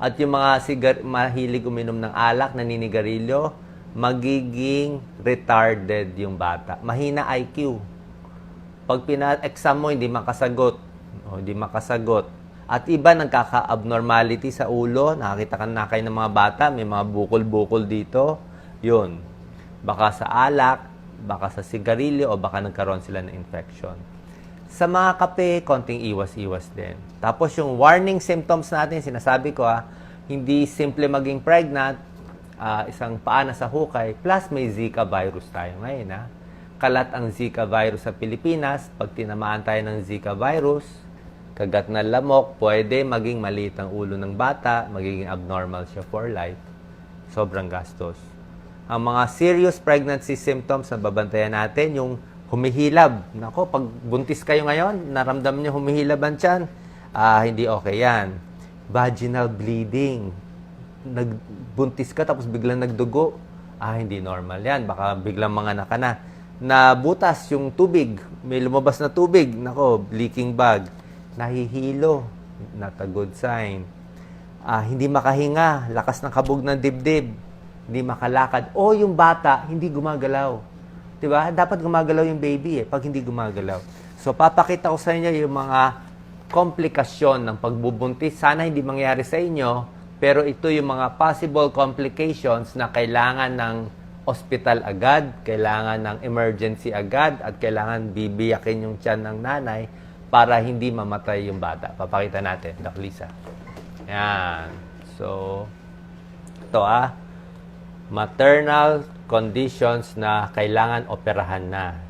S1: At yung mga mahilig uminom ng alak, naninigarilyo, magiging retarded yung bata. Mahina IQ. Pag pina-exam mo, hindi makasagot. Hindi makasagot. At iba, nagkaka-abnormality sa ulo. Nakakita ka na kayo ng mga bata, may mga bukol-bukol dito. Yun. Baka sa alak, baka sa sigarilyo, o baka nagkaroon sila ng infection. Sa mga kape, konting iwas-iwas din. Tapos yung warning symptoms natin, sinasabi ko hindi simple maging pregnant, isang paa na sa hukay, plus may Zika virus tayo ngayon Kalat ang Zika virus sa Pilipinas. Pag tinamaan tayo ng Zika virus, kagat na lamok, pwede maging maliit ang ulo ng bata, magiging abnormal siya for life. Sobrang gastos. Ang mga serious pregnancy symptoms na babantayan natin, yung humihilab. Nako, pag buntis kayo ngayon, naramdaman niyo humihilab ang tiyan, hindi okay yan. vaginal bleeding. Nagbuntis ka tapos biglang nagdugo. Hindi normal yan. Baka biglang manganak ka na. Nabutas yung tubig. May lumabas na tubig. Nako, leaking bag. Nahihilo. Not a good sign. Hindi makahinga. Lakas ng kabog ng dibdib. Hindi makalakad. O yung bata, hindi gumagalaw. Diba? Dapat gumagalaw yung baby pag hindi gumagalaw. So, papakita ko sa inyo yung mga komplikasyon ng pagbubuntis. Sana hindi mangyari sa inyo, pero ito yung mga possible complications na kailangan ng hospital agad, kailangan ng emergency agad, at kailangan bibiyakin yung tiyan ng nanay para hindi mamatay yung bata. Papakita natin, Doc Lisa. Yan. So, ito maternal conditions na kailangan operahan na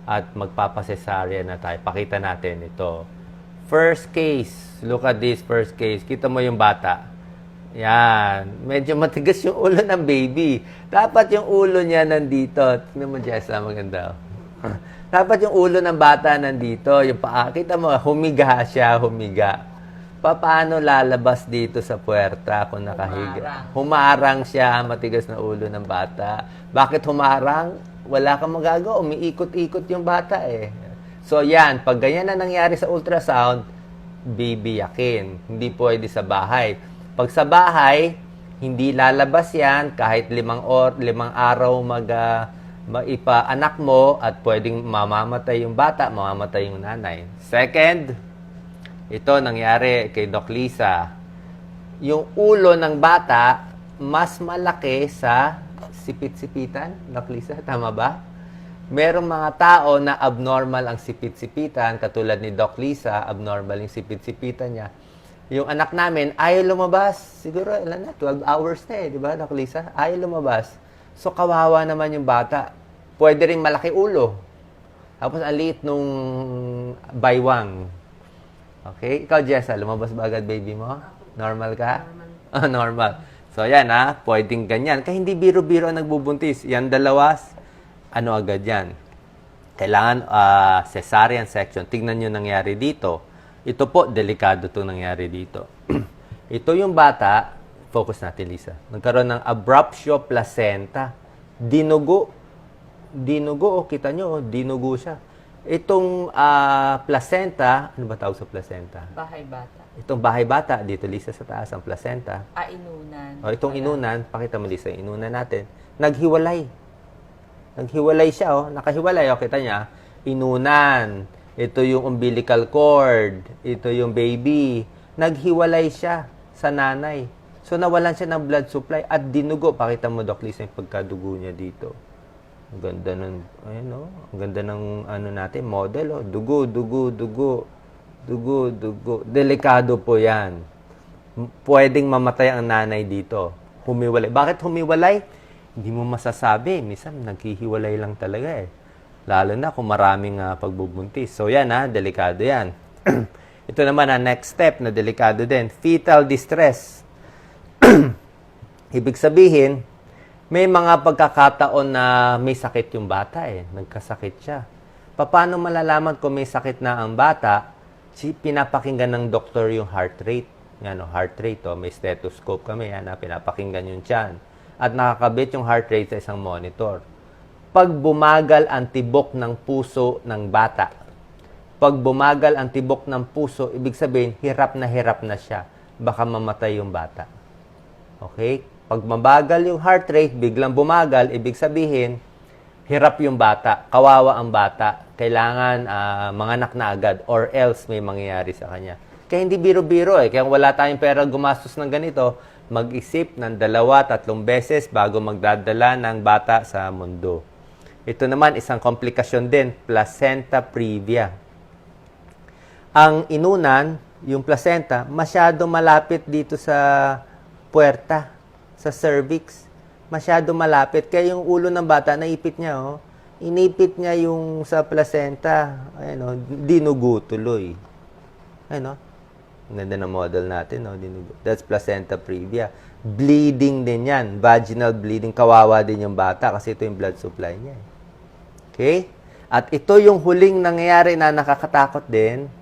S1: at magpapacesarean na tayo. Pakita natin ito. First case. Look at this first case. Kita mo yung bata. Yan. Medyo matigas yung ulo ng baby. Dapat yung ulo niya nandito. Tingnan mo, Jessa. Maganda. Dapat yung ulo ng bata nandito. Yung paa. Kita mo, humiga siya. Humiga. Paano lalabas dito sa puwerta kung nakahiga? Humarang siya, matigas na ulo ng bata. Bakit humarang? Wala kang magagawa. Umiikot-ikot yung bata So yan, pag ganyan na nangyari sa ultrasound, bibiyakin. Hindi pwede sa bahay. Pag sa bahay, hindi lalabas yan kahit 5 araw maipaanak mo at pwedeng mamamatay yung bata, mamamatay yung nanay. Second, ito nangyari kay Doc Lisa. Yung ulo ng bata, mas malaki sa sipit-sipitan. Doc Lisa, tama ba? Merong mga tao na abnormal ang sipit-sipitan, katulad ni Doc Lisa, abnormal yung sipit-sipitan niya. Yung anak namin, ayaw lumabas. Siguro, 12 hours na di ba, Doc Lisa? Ayaw lumabas. So, kawawa naman yung bata. Pwede rin malaki ulo. Tapos, ang liit nung baywang. Okay? Ikaw, Jessa, lumabas ba agad baby mo? Normal ka? Normal. Normal. So, yan pwedeng ganyan. Kaya hindi biro-biro ang nagbubuntis. Yan dalawas, agad yan. Kailangan cesarean section. Tignan nyo nangyari dito. Ito po, delikado itong nangyari dito. Ito yung bata, focus natin, Lisa. Nagkaroon ng abruptio placenta. Dinugo. Kita nyo, dinugo siya. Itong placenta, ano ba tawag sa placenta?
S2: Bahay bata.
S1: Itong bahay bata, dito Lisa sa taas, ang placenta.
S2: Inunan.
S1: Itong inunan, pakita mo Lisa, yung inunan natin, naghiwalay. Naghiwalay siya, nakahiwalay, kita niya, inunan. Ito yung umbilical cord, ito yung baby. Naghiwalay siya sa nanay. So, nawalan siya ng blood supply at dinugo. Pakita mo, Doc Lisa, yung pagkadugo niya dito. Ang ganda ng, ang ganda ng natin, model, dugo. Delikado po yan. Pwedeng mamatay ang nanay dito. Humiwalay. Bakit humiwalay? Hindi mo masasabi. Minsan, naghihiwalay lang talaga Lalo na kung maraming pagbubuntis. So yan delikado yan. Ito naman next step na delikado din. Fetal distress. Ibig sabihin, may mga pagkakataon na may sakit yung bata Nagkasakit siya. Paano malalaman kung may sakit na ang bata? Pinapakinggan ng doktor yung heart rate. Heart rate, may stethoscope kami, pinapakinggan yung tiyan. At nakakabit yung heart rate sa isang monitor. Pag bumagal ang tibok ng puso ng bata, pag bumagal ang tibok ng puso, ibig sabihin, hirap na siya. Baka mamatay yung bata. Okay? Pag mabagal yung heart rate, biglang bumagal, ibig sabihin, hirap yung bata, kawawa ang bata, kailangan manganak na agad or else may mangyayari sa kanya. Kaya hindi biro-biro Kaya wala tayong pera gumastos ng ganito, mag-isip ng 2-3 beses bago magdadala ng bata sa mundo. Ito naman, isang komplikasyon din, placenta previa. Ang inunan, yung placenta, masyado malapit dito sa puwerta, sa cervix. Masyado malapit. Kaya yung ulo ng bata, naipit niya, inipit niya yung sa placenta. Dinugo tuloy. Ang ganda ng model natin, dinugo. That's placenta previa. Bleeding din yan. Vaginal bleeding. Kawawa din yung bata kasi ito yung blood supply niya. Okay? At ito yung huling nangyayari na nakakatakot din.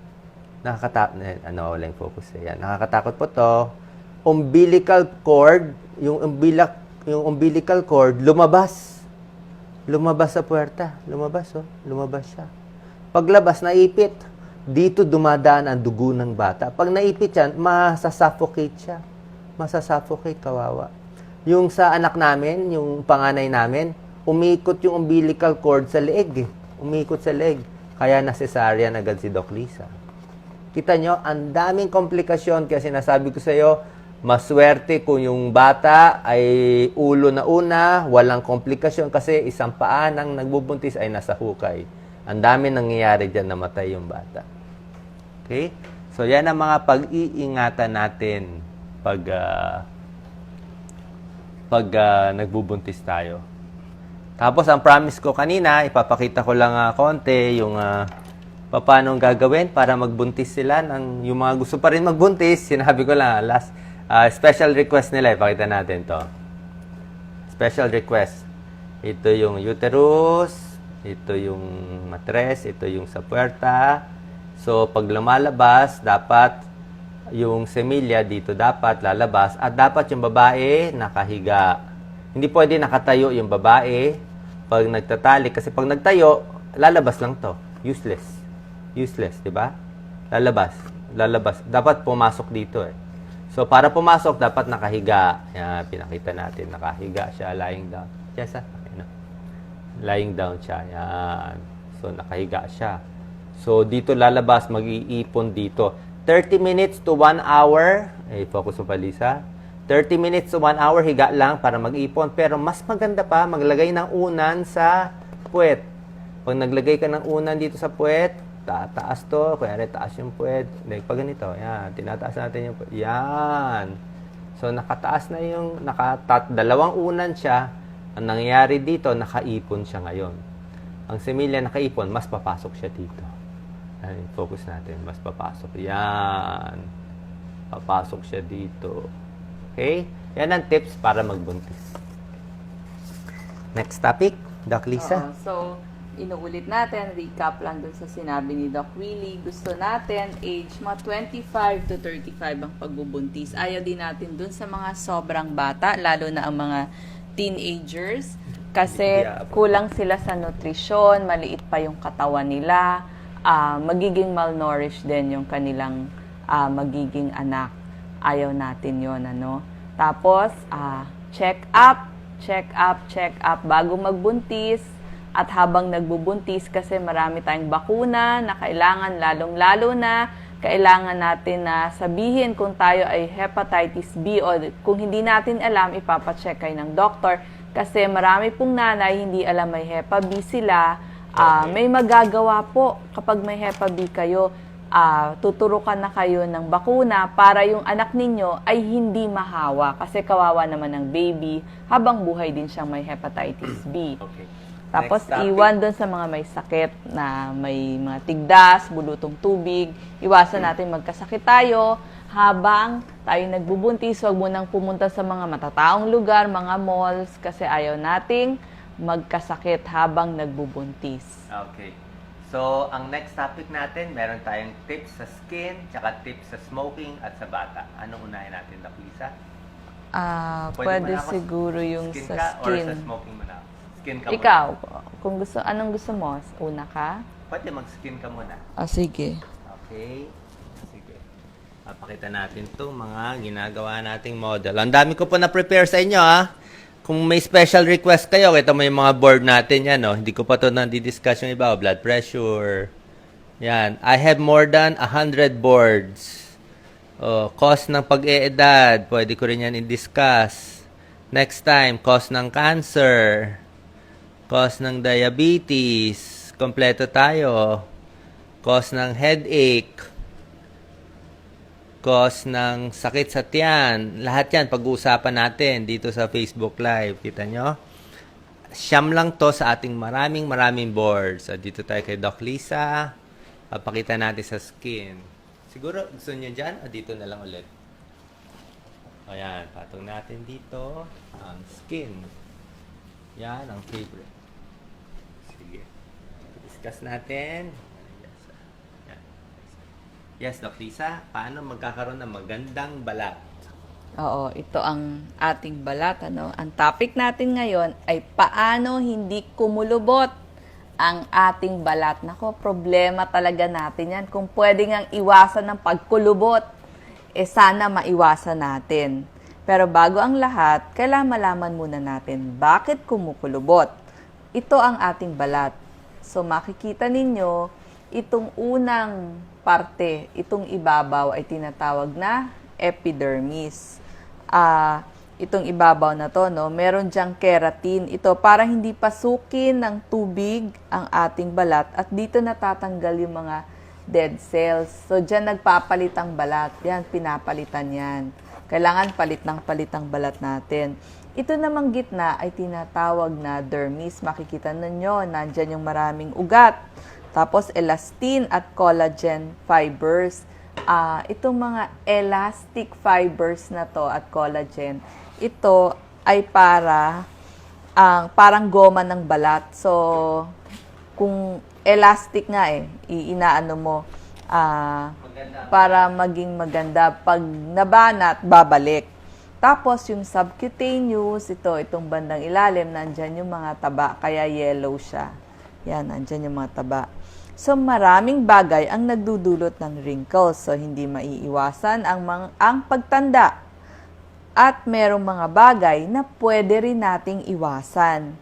S1: wala yung focus eh. Yan, nakakatakot po to. Umbilical cord, yung umbilical cord, lumabas. Lumabas sa puwerta. Lumabas, oh. Lumabas siya. Paglabas, naipit. Dito dumadaan ang dugo ng bata. Pag naipit yan, masasuffocate siya. Masasuffocate, kawawa. Yung sa anak namin, yung panganay namin, umikot yung umbilical cord sa leeg. Umikot sa leeg. Kaya na cesarean agad si Doc Lisa. Kita nyo, ang daming komplikasyon. Kaya sinasabi ko sa iyo, maswerte kung yung bata ay ulo na una, walang komplikasyon kasi isang paa nang nagbubuntis ay nasa hukay. Ang dami nangyayari dyan, namatay yung bata. Okay? So, yan ang mga pag-iingatan natin pag nagbubuntis tayo. Tapos, ang promise ko kanina, ipapakita ko lang konti yung paano gagawin para magbuntis sila. Yung mga gusto pa rin magbuntis, sinabi ko lang, special request nila, ipakita natin to. Special request. Ito yung uterus, ito yung matres, ito yung sa puwerta. So, pag lumalabas, dapat yung semilya dito dapat lalabas at dapat yung babae nakahiga. Hindi pwede nakatayo yung babae pag nagtatali kasi pag nagtayo, lalabas lang to. Useless. Useless, di ba? Lalabas. Dapat pumasok dito eh. So, para pumasok, dapat nakahiga. Yan, pinakita natin. Nakahiga siya, lying down. Yes, lying down siya. Yan. So, nakahiga siya. So, dito lalabas, mag-iipon dito. 30 minutes to 1 hour. Focus mo pa, Lisa. 30 minutes to 1 hour, higa lang para mag-ipon. Pero mas maganda pa, maglagay ng unan sa puwet. Pag naglagay ka ng unan dito sa puwet, tataas to. Kaya taas yung puwet. Pag ganito, yan. Tinataas natin yung puwet. Yan. So, nakataas na yung, dalawang unan siya. Ang nangyayari dito, nakaipon siya ngayon. Ang semilya nakaipon, mas papasok siya dito. Yan, focus natin. Mas papasok. Yan. Papasok siya dito. Okay? Yan ang tips para magbuntis. Next topic, Doc Lisa.
S2: So, inuulit natin, recap lang dun sa sinabi ni Doc Willie. Gusto natin, age mga 25 to 35 ang pagbubuntis. Ayaw din natin dun sa mga sobrang bata, lalo na ang mga teenagers. Kasi kulang sila sa nutrisyon, maliit pa yung katawan nila, magiging malnourished din yung kanilang magiging anak. Ayaw natin yon ano. Tapos, check up bago magbuntis. At habang nagbubuntis, kasi marami tayong bakuna na kailangan, lalong-lalo na, kailangan natin na sabihin kung tayo ay hepatitis B o kung hindi natin alam, ipapacheck kayo ng doktor. Kasi marami pong nanay, hindi alam may Hepa B sila. May magagawa po kapag may Hepa B kayo. Tuturukan na kayo ng bakuna para yung anak ninyo ay hindi mahawa. Kasi kawawa naman ng baby, habang buhay din siyang may hepatitis B.
S1: Okay.
S2: Tapos, iwan doon sa mga may sakit na may mga tigdas, bulutong tubig. Iwasan natin magkasakit tayo habang tayo nagbubuntis. Huwag mo nang pumunta sa mga matataong lugar, mga malls, kasi ayaw nating magkasakit habang nagbubuntis.
S1: Okay. So, ang next topic natin, meron tayong tips sa skin, tsaka tips sa smoking at sa bata. Anong unahin natin, Doc Lisa?
S2: Pwede siguro yung
S1: skin
S2: sa
S1: ka
S2: skin.
S1: Or sa smoking mo na? Skin ka
S2: Ikaw,
S1: muna.
S2: anong gusto mo? Una ka?
S1: Pwede mag-skin ka muna.
S2: Sige.
S1: Okay. Sige. Papakita natin to mga ginagawa nating model. Ang dami ko po na-prepare sa inyo, Kung may special request kayo, kita mo yung mga board natin yan, Hindi ko pa to nadi-discuss yung iba, blood pressure. Yan. I have more than 100 boards. Cause ng pag-eedad, pwede ko rin yan i-discuss. Next time, cause ng cancer. Cause ng diabetes. Kompleto tayo. Cause ng headache. Cause ng sakit sa tiyan. Lahat yan, pag-uusapan natin dito sa Facebook Live. Kita nyo? Siyam lang to sa ating maraming boards. So, dito tayo kay Doc Lisa. Papakita natin sa skin. Siguro, gusto nyo dyan o dito na lang ulit? Ayan, patong natin dito ang skin. Yan, ang favorite. Sige. Discuss natin. Yan. Yes, Doc Lisa, paano magkakaroon ng magandang balat?
S2: Oo, ito ang ating balat, ano? Ang topic natin ngayon ay paano hindi kumulubot ang ating balat. Nako, problema talaga natin yan. Kung pwede ngang iwasan ng pagkulubot, sana maiwasan natin. Pero bago ang lahat, kailangan malaman muna natin bakit kumukulubot. Ito ang ating balat. So makikita ninyo, itong unang parte, itong ibabaw ay tinatawag na epidermis. Itong ibabaw na to, no, meron diyang keratin. Ito para hindi pasukin ng tubig ang ating balat at dito natatanggal yung mga dead cells. So diyan nagpapalit ang balat. Yan, pinapalitan yan. Kailangan palit ang balat natin. Ito namang gitna ay tinatawag na dermis. Makikita ninyo, nandyan yung maraming ugat. Tapos elastin at collagen fibers. Itong mga elastic fibers na to at collagen, ito ay parang goma ng balat. So, kung elastic nga inaano mo, para maging maganda. Pag nabanat, babalik. Tapos, yung subcutaneous, itong bandang ilalim, nandyan yung mga taba, kaya yellow siya. Yan, nandyan yung mga taba. So, maraming bagay ang nagdudulot ng wrinkles. So, hindi maiiwasan ang pagtanda. At merong mga bagay na pwede rin nating iwasan.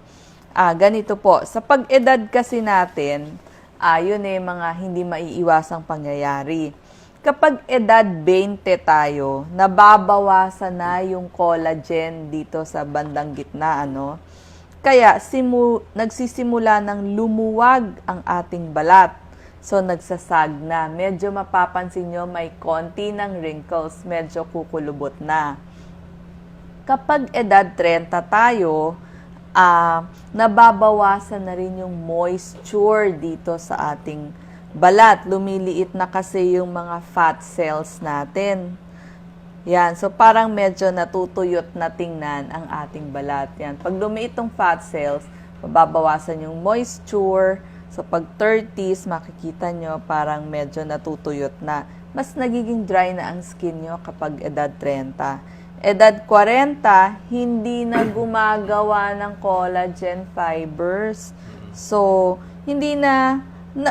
S2: Ganito po, sa pag-edad kasi natin, yun mga hindi maiiwasang pangyayari. Kapag edad 20 tayo, nababawasan na yung collagen dito sa bandang gitna, ano? Kaya nagsisimula ng lumuwag ang ating balat. So nagsasag na. Medyo mapapansin nyo may konti ng wrinkles, medyo kukulubot na. Kapag edad 30 tayo, nababawasan na rin yung moisture dito sa ating balat. Lumiliit na kasi yung mga fat cells natin. Yan. So, parang medyo natutuyot na tingnan ang ating balat. Yan. Pag lumiit yung fat cells, mababawasan yung moisture. So, pag 30s, makikita nyo parang medyo natutuyot na. Mas nagiging dry na ang skin nyo kapag edad 30. Edad 40, hindi na gumagawa ng collagen fibers. So, hindi na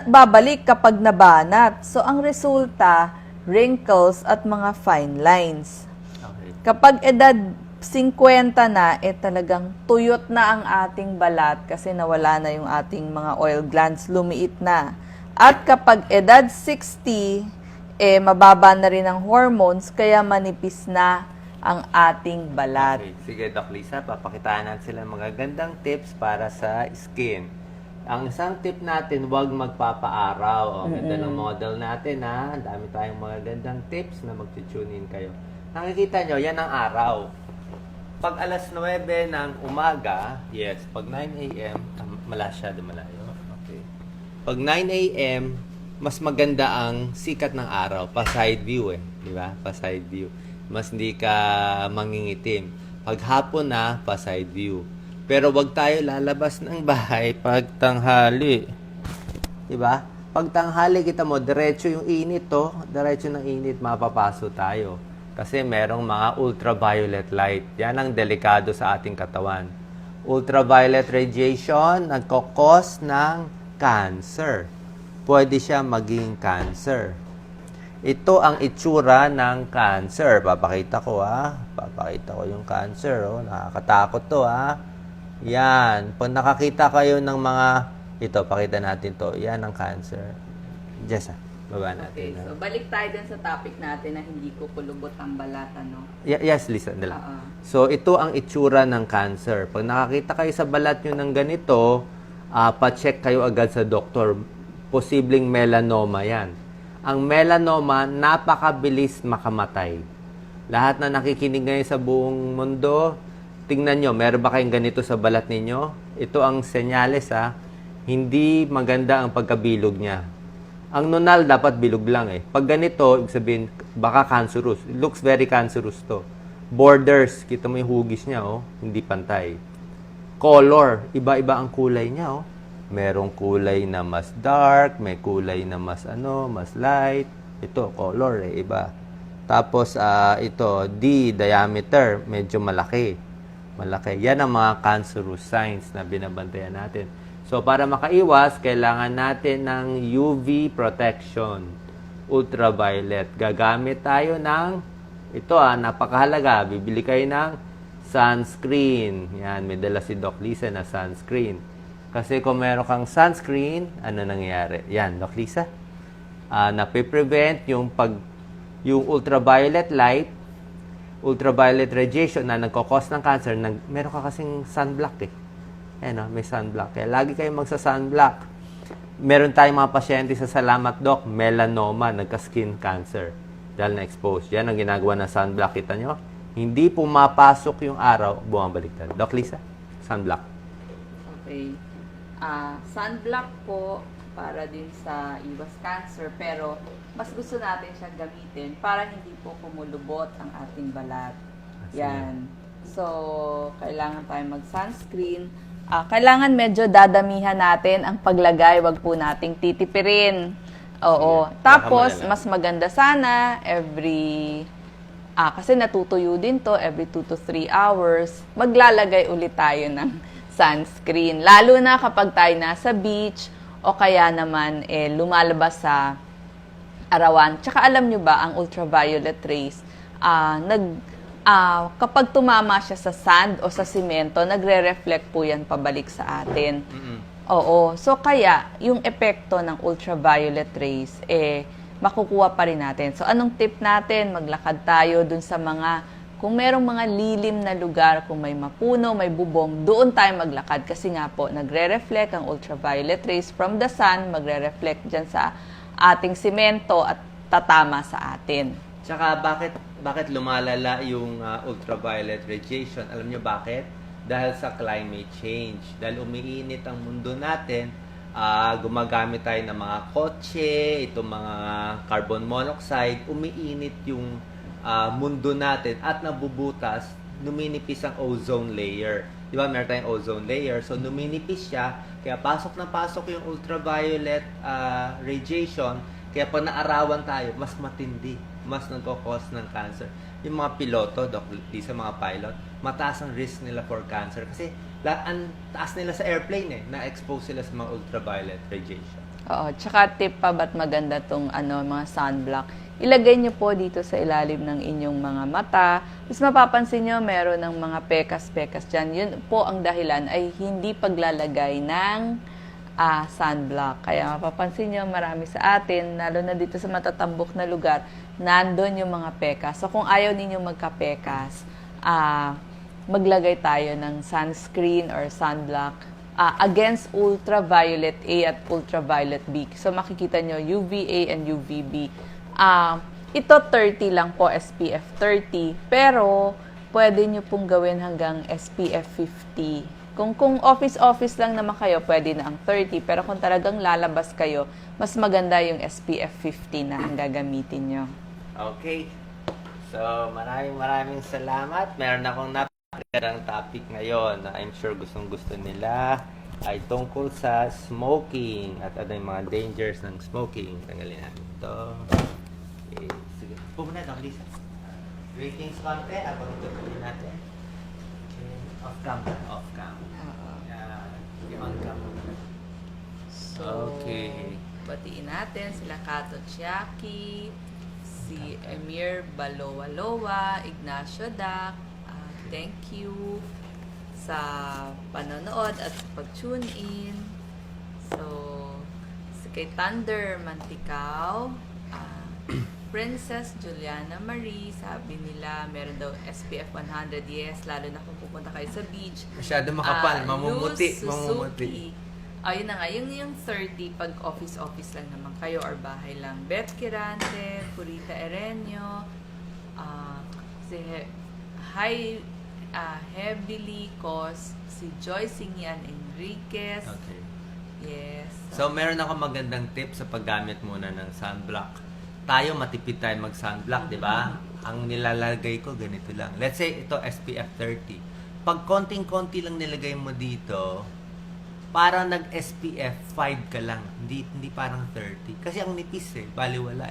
S2: babalik kapag nabanat. So, ang resulta, wrinkles at mga fine lines.
S1: Okay.
S2: Kapag edad 50 na, talagang tuyot na ang ating balat kasi nawala na yung ating mga oil glands, lumiit na. At kapag edad 60, mababa na rin ang hormones, kaya manipis na ang ating balat.
S1: Okay. Sige, Doc Lisa, papakitaan natin sila mga gandang tips para sa skin. Ang isang tip natin, huwag magpapaaraw. Ganda ng model natin, ha? Ang dami tayong mga gandang tips na mag-tune in kayo. Nakikita nyo, yan ang araw. Pag alas 9 ng umaga, yes, pag 9 a.m., malasyado malayo. Okay. Pag 9 a.m., mas maganda ang sikat ng araw. Pa-side view, di ba? Pa-side view. Mas hindi ka mangingitim. Pag hapon na, pa-side view. Pero wag tayo lalabas ng bahay pag tanghali. 'Di ba? Pag tanghali kita mo, diretso yung init to, diretso ng init mapapaso tayo. Kasi merong mga ultraviolet light. Yan ang delikado sa ating katawan. Ultraviolet radiation nagko-cause ng cancer. Pwede siya maging cancer. Ito ang itsura ng cancer. Papakita ko Papakita ko yung cancer. Nakakatakot to Yan. Pag nakakita kayo ng mga, ito, pakita natin to. Yan ang cancer. Jessa, baba natin.
S2: Okay, so balik tayo dun sa topic natin na hindi kukulubot ang balat, ano?
S1: Yes, Lisa. So, ito ang itsura ng cancer. Pag nakakita kayo sa balat nyo ng ganito, pa-check kayo agad sa doktor. Posibleng melanoma yan. Ang melanoma, napakabilis makamatay. Lahat na nakikinig ngayon sa buong mundo, tingnan nyo, meron ba kayong ganito sa balat ninyo? Ito ang senyales, hindi maganda ang pagkabilog niya. Ang nunal dapat bilog lang Pag ganito, ibig sabihin, baka cancerous. It looks very cancerous to. Borders, kita mo yung hugis niya, hindi pantay. Color, iba-iba ang kulay niya, Merong kulay na mas dark, may kulay na mas light. Ito, color iba. Tapos, ito, D, diameter, medyo malaki. Malaki. Yan ang mga cancerous signs na binabantayan natin. So, para makaiwas, kailangan natin ng UV protection, ultraviolet. Gagamit tayo ng, ito napakahalaga, bibili kayo ng sunscreen. Yan, may dala si Doc Lisa na sunscreen. Kasi kung meron kang sunscreen, ano nangyayari? Yan, Doc Lisa? Napiprevent yung ultraviolet light, ultraviolet radiation na nagkakos ng cancer. Meron ka kasing sunblock may sunblock. Kaya lagi kayong magsa-sunblock. Meron tayong mga pasyente sa Salamat Doc, melanoma, nagka-skin cancer. Dahil na-expose. Yan ang ginagawa ng sunblock. Kita nyo? Hindi pumapasok yung araw, bumabaliktad. Doc Lisa, sunblock.
S2: Okay. Sunblock po para din sa iwas cancer, pero mas gusto natin siyang gamitin para hindi po kumulubot ang ating balat. Yan. So, kailangan tayong mag-sunscreen. Kailangan medyo dadamihan natin ang paglagay, wag po nating titipirin. Oo. Tapos, mas maganda sana kasi natutuyo din to every 2 to 3 hours, maglalagay ulit tayo ng sunscreen. Lalo na kapag tayo nasa beach o kaya naman lumalabas sa arawan. Tsaka alam nyo ba, ang ultraviolet rays, kapag tumama siya sa sand o sa simento, nagre-reflect po yan pabalik sa atin. Oo. So, kaya, yung epekto ng ultraviolet rays, makukuha pa rin natin. So, anong tip natin? Maglakad tayo dun sa kung merong mga lilim na lugar, kung may mapuno, may bubong, doon tayo maglakad. Kasi nga po, nagre-reflect ang ultraviolet rays from the sun, magre-reflect dyan sa ating simento at tatama sa atin.
S1: Tsaka, bakit lumalala yung ultraviolet radiation? Alam nyo bakit? Dahil sa climate change. Dahil umiinit ang mundo natin, gumagamit tayo ng mga kotse, itong mga carbon monoxide, umiinit yung mundo natin at nabubutas, numinipis ang ozone layer. Di ba, meron tayong ozone layer. So, numinipis siya, kaya pasok yung ultraviolet radiation, kaya pag naarawan tayo, mas matindi, mas nagkakos ng cancer. Yung mga piloto, sa mga pilot, mataas ang risk nila for cancer kasi ang taas nila sa airplane na-expose sila sa mga ultraviolet radiation.
S2: Oo, tsaka tip pa ba't maganda tong mga sunblock? Ilagay nyo po dito sa ilalim ng inyong mga mata. Tapos mapapansin nyo, meron ng mga pekas-pekas dyan. Yun po ang dahilan ay hindi paglalagay ng sunblock. Kaya mapapansin nyo, marami sa atin, lalo na dito sa matatambok na lugar, nandun yung mga pekas. So kung ayaw ninyo magka-pekas, maglagay tayo ng sunscreen or sunblock against ultraviolet A at ultraviolet B. So makikita nyo UVA and UVB. Ito 30 lang po, SPF 30. Pero pwede nyo pong gawin hanggang SPF 50. Kung office lang naman kayo, pwede na ang 30. Pero kung talagang lalabas kayo, mas maganda yung SPF 50 na ang gagamitin nyo.
S1: Okay. So, maraming salamat. Meron akong napakagandang topic ngayon na I'm sure gustong-gusto nila ay tungkol sa smoking at ano yung mga dangers ng smoking. Tanggalin natin ito. Okay. Sige. Pumunta ito, Lisa. Ratings konti. Abang ito natin. Off-cam. On-cam. Okay.
S2: Batiin natin sila Kato Chiaki, si Emir Balowalowa, Ignacio Dak. Thank you sa panonood at pag-tune in. So, si kay Thunder Mantikao, Princess Juliana Marie, sabi nila meron daw SPF 100. Yes, lalo na kung pupunta kayo sa beach.
S1: Masyado makapal, mamumuti.
S2: Yun na nga, yung 30 pag office lang naman kayo or bahay lang. Beth Kirante, Purita Erenio, si Heavily Cos, si Joy Singian Enriquez.
S1: Okay.
S2: Yes.
S1: So, meron ako magandang tip sa paggamit muna ng sunblock. Tayo, matipid tayo mag-sunblock, di ba? Ang nilalagay ko, ganito lang. Let's say, ito, SPF 30. Pag konting-konti lang nilagay mo dito, parang nag-SPF 5 ka lang. Hindi parang 30. Kasi ang nipis baliwala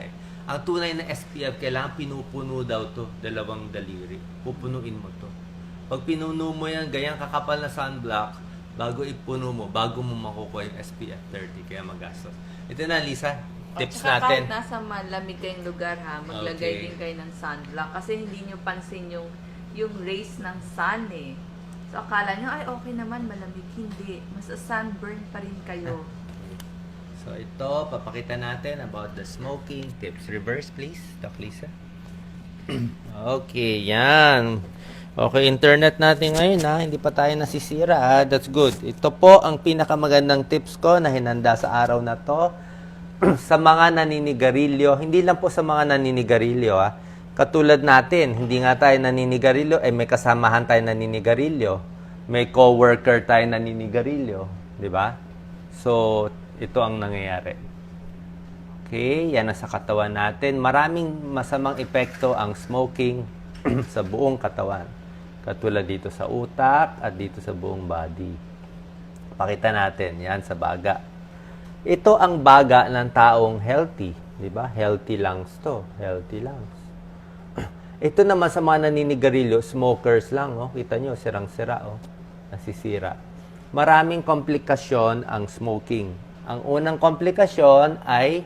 S1: Ang tunay na SPF, kailangan pinupuno daw to, dalawang daliri. Pupunuin mo to. Pag pinuno mo yan, ganyang kakapal na sunblock, bago ipuno mo, bago mo makukuha yung SPF 30, kaya magastos. Ito na, Lisa, tips
S2: Tsaka
S1: natin.
S2: kahit nasa malamig kayong lugar ha, maglagay
S1: Okay.
S2: din kayo ng sunblock kasi hindi nyo pansin yung rays ng sun eh. So akala nyo, ay okay naman, malamig. Hindi. Mas sunburn pa rin kayo.
S1: So ito, papakita natin about the smoking tips. Reverse please, Doc Lisa. Okay, yan. Okay, internet natin ngayon ha. Hindi pa tayo nasisira ha. That's good. Ito po ang pinakamagandang tips ko na hinanda sa araw na to. Sa mga naninigarilyo, hindi lang po sa mga naninigarilyo ha. Katulad natin, hindi nga tayo naninigarilyo, may kasamahan tayo naninigarilyo. May coworker tayo naninigarilyo. Di ba? So, ito ang nangyayari. Okay, yan ang sa katawan natin. Maraming masamang epekto ang smoking sa buong katawan. Katulad dito sa utak at dito sa buong body. Pakita natin, yan sa baga. Ito ang baga ng taong healthy. Di ba? Healthy lungs to. Healthy lungs. Ito naman sa mga naninigarilyo, smokers lang. Oh. Kita nyo, sirang-sira. Oh. Nasisira. Maraming komplikasyon ang smoking. Ang unang komplikasyon ay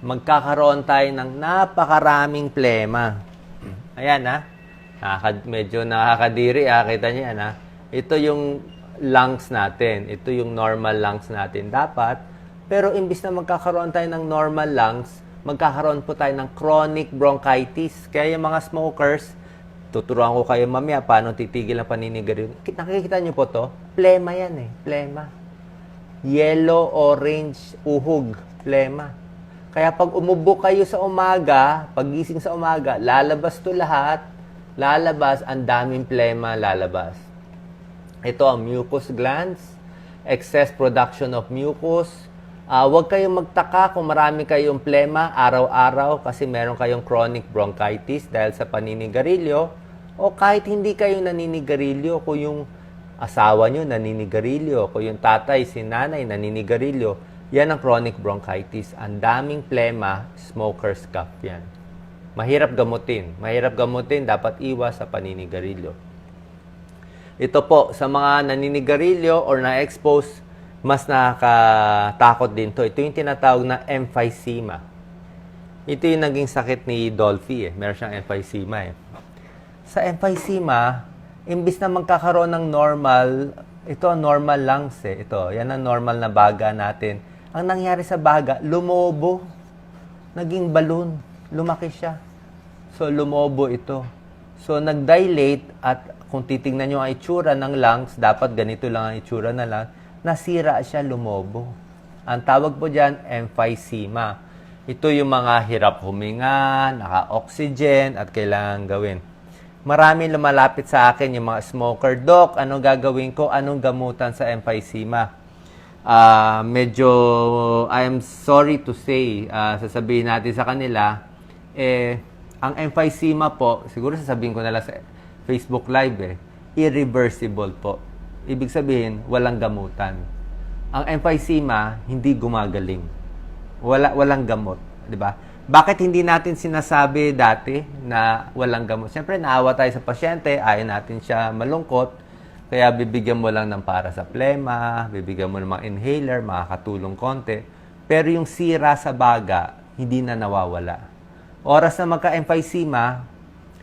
S1: magkakaroon tayo ng napakaraming plema. Ayan ha. Medyo nakakadiri ha. Kita niyo yan ha. Ito yung lungs natin. Ito yung normal lungs natin dapat. Pero imbis na magkakaroon tayo ng normal lungs, magkakaroon po tayo ng chronic bronchitis. Kaya yung mga smokers, tuturuan ko kayo mamaya paano titigil ang paninigarilyo. Nakikita niyo po to? Plema yan eh. Plema. Yellow, orange, uhog, plema. Kaya pag umubo kayo sa umaga, pagising sa umaga, lalabas to lahat, lalabas, ang daming plema lalabas. Ito ang mucus glands, excess production of mucus. Huwag kayong magtaka kung marami kayong plema araw-araw kasi meron kayong chronic bronchitis dahil sa paninigarilyo. O kahit hindi kayo naninigarilyo, kung yung asawa nyo naninigarilyo, kung yung tatay, si nanay naninigarilyo, yan ang chronic bronchitis. Ang daming plema, smoker's cough yan. Mahirap gamutin. Mahirap gamutin, dapat iwas sa paninigarilyo. Ito po, sa mga naninigarilyo or na-expose, mas nakakatakot din to. Ito yung tinatawag na emphysema. Ito yung naging sakit ni Dolphy. Meron siyang emphysema. Sa emphysema, imbis na magkakaroon ng normal, ito ang normal lungs Ito, yan ang normal na baga natin. Ang nangyari sa baga, lumobo. Naging balloon. Lumaki siya. So, lumobo ito. So, nag-dilate at kung titingnan nyo ang itsura ng lungs, dapat ganito lang ang itsura na lungs, nasira siya, lumobo. Ang tawag po dyan, emphysema. Ito yung mga hirap huminga, naka-oxygen, at kailangan gawin. Marami lumalapit sa akin yung mga smoker. Doc, anong gagawin ko? Anong gamutan sa emphysema? Medyo, I'm sorry to say, sasabihin natin sa kanila, ang emphysema po, siguro sasabihin ko na lang sa Facebook Live, irreversible po. Ibig sabihin, walang gamutan. Ang emphysema, hindi gumagaling. Walang gamot. Di ba? Bakit hindi natin sinasabi dati na walang gamot? Siyempre, naawa tayo sa pasyente, ayaw natin siya malungkot, kaya bibigyan mo lang ng para sa plema, bibigyan mo ng mga inhaler, makakatulong konti. Pero yung sira sa baga, hindi na nawawala. Oras na magka-emphysema,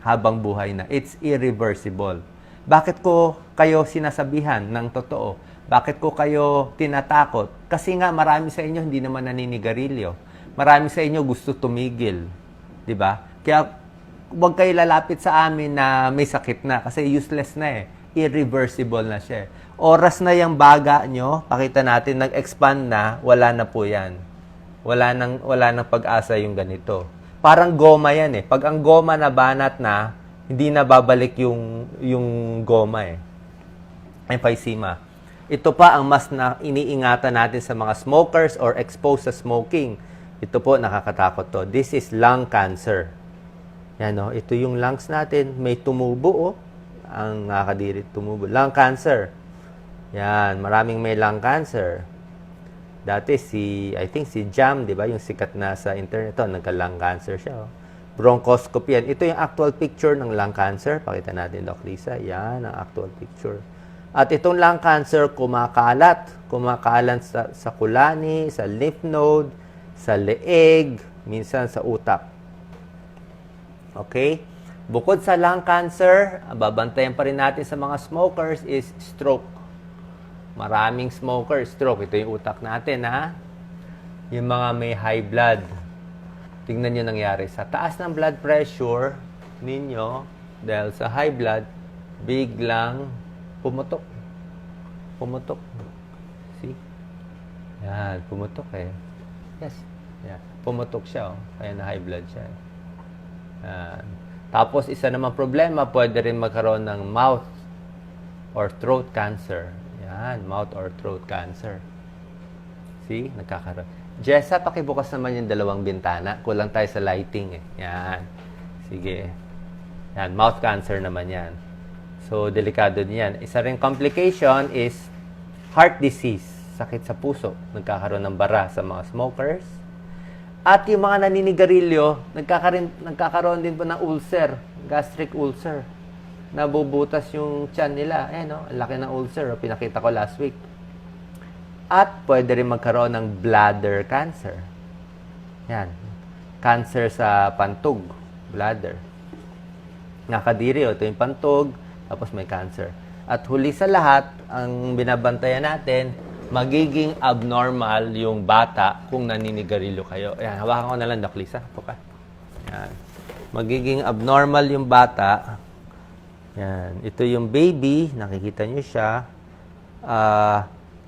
S1: habang buhay na. It's irreversible. Bakit ko kayo sinasabihan ng totoo? Bakit ko kayo tinatakot? Kasi nga marami sa inyo hindi naman naninigarilyo. Marami sa inyo gusto tumigil. 'Di ba? Kaya huwag kayo lalapit sa amin na may sakit na kasi useless na Irreversible na siya. Oras na yung baga nyo, pakita natin, nag-expand na, wala na po yan. Wala nang pag-asa yung ganito. Parang goma yan Pag ang goma nabanat na, hindi na babalik yung goma Emphysema. Ito pa ang mas iniingatan natin sa mga smokers or exposed sa smoking. Ito po, nakakatakot to. This is lung cancer. Yan ito yung lungs natin. May tumubo ang nakakadiri tumubo. Lung cancer. Yan, maraming may lung cancer. Dati I think si Jam, di ba? Yung sikat na sa internet, nagka-lung cancer siya. Bronchoscopy yan. Ito yung actual picture ng lung cancer. Pakita natin, Doc Lisa. Yan ang actual picture. At itong lung cancer, kumakalat. Kumakalat sa kulani, sa lymph node, sa leeg, minsan sa utak. Okay? Bukod sa lung cancer, babantayan pa rin natin sa mga smokers is stroke. Maraming smoker, stroke. Ito yung utak natin, ha? Yung mga may high blood. Tingnan nyo nangyari. Sa taas ng blood pressure ninyo, dahil sa high blood, biglang pumutok. Pumutok. See? Yan, pumutok eh. Yes. Yan. Pumutok siya, oh. Kaya na high blood siya. Yan. Tapos, isa namang problema, pwede rin magkaroon ng mouth or throat cancer. Yan, mouth or throat cancer. See? Nagkakaroon. Jessa, pakibukas naman yung dalawang bintana. Kulang tayo sa lighting eh. Yan. Sige. Yan, mouth cancer naman yan. So, delikado din yan. Isa rin complication is heart disease. Sakit sa puso. Nagkakaroon ng bara sa mga smokers. At yung mga naninigarilyo, nagkakaroon din po ng ulcer. Gastric ulcer. Nabubutas yung tiyan nila. No? Ang laki ng ulcer. Pinakita ko last week. At pwede rin magkaroon ng bladder cancer. Yan. Cancer sa pantog. Bladder. Nakadiri. Ito yung pantog. Tapos may cancer. At huli sa lahat, ang binabantayan natin, magiging abnormal yung bata kung naninigarilyo kayo. Ayan, hawakan ko na lang, Doc Lisa. Puka. Yan. Magiging abnormal yung bata. Yan. Ito yung baby. Nakikita nyo siya.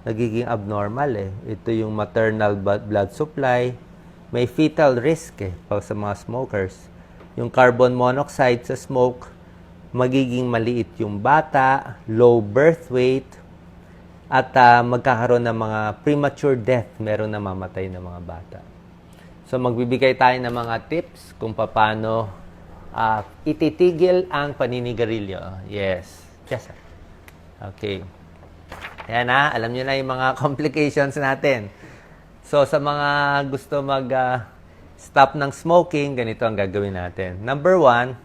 S1: Nagiging abnormal eh. Ito yung maternal blood supply. May fetal risk eh, sa mga smokers. Yung carbon monoxide sa smoke, magiging maliit yung bata, low birth weight, at magkakaroon ng mga premature death. Meron na mamatay na mga bata. So, magbibigay tayo ng mga tips kung paano ititigil ang paninigarilyo. Yes. Yes, sir. Okay. Ayan na. Alam nyo na yung mga complications natin. So, sa mga gusto stop ng smoking, ganito ang gagawin natin. Number 1,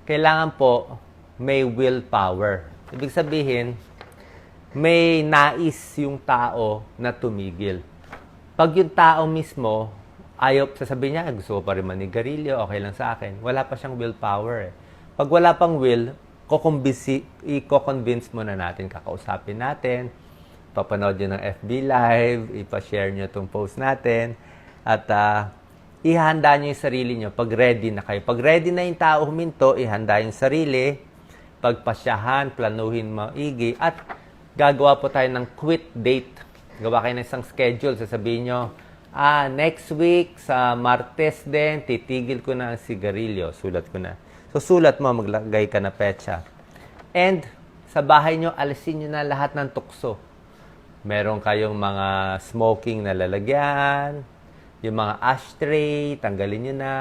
S1: kailangan po may willpower. Ibig sabihin, may nais yung tao na tumigil. Pag yung tao mismo, ayaw, sasabihin niya, gusto ko pa rin manigarilyo, okay lang sa akin. Wala pa siyang willpower eh. Pag wala pang will, i-convince muna natin, kakausapin natin, papanood nyo ng FB Live, ipashare nyo itong post natin, at ihanda nyo yung sarili nyo pag ready na kayo. Pag ready na yung tao huminto, ihanda yung sarili, pagpasyahan, planuhin maigi, at gagawa po tayo ng quit date. Gawa kayo ng isang schedule. Sasabihin nyo, next week, sa Martes din, titigil ko na ang sigarilyo. Sulat ko na. So, sulat mo, maglagay ka na petsa. And, sa bahay nyo, alisin nyo na lahat ng tukso. Meron kayong mga smoking na lalagyan, yung mga ashtray, tanggalin nyo na.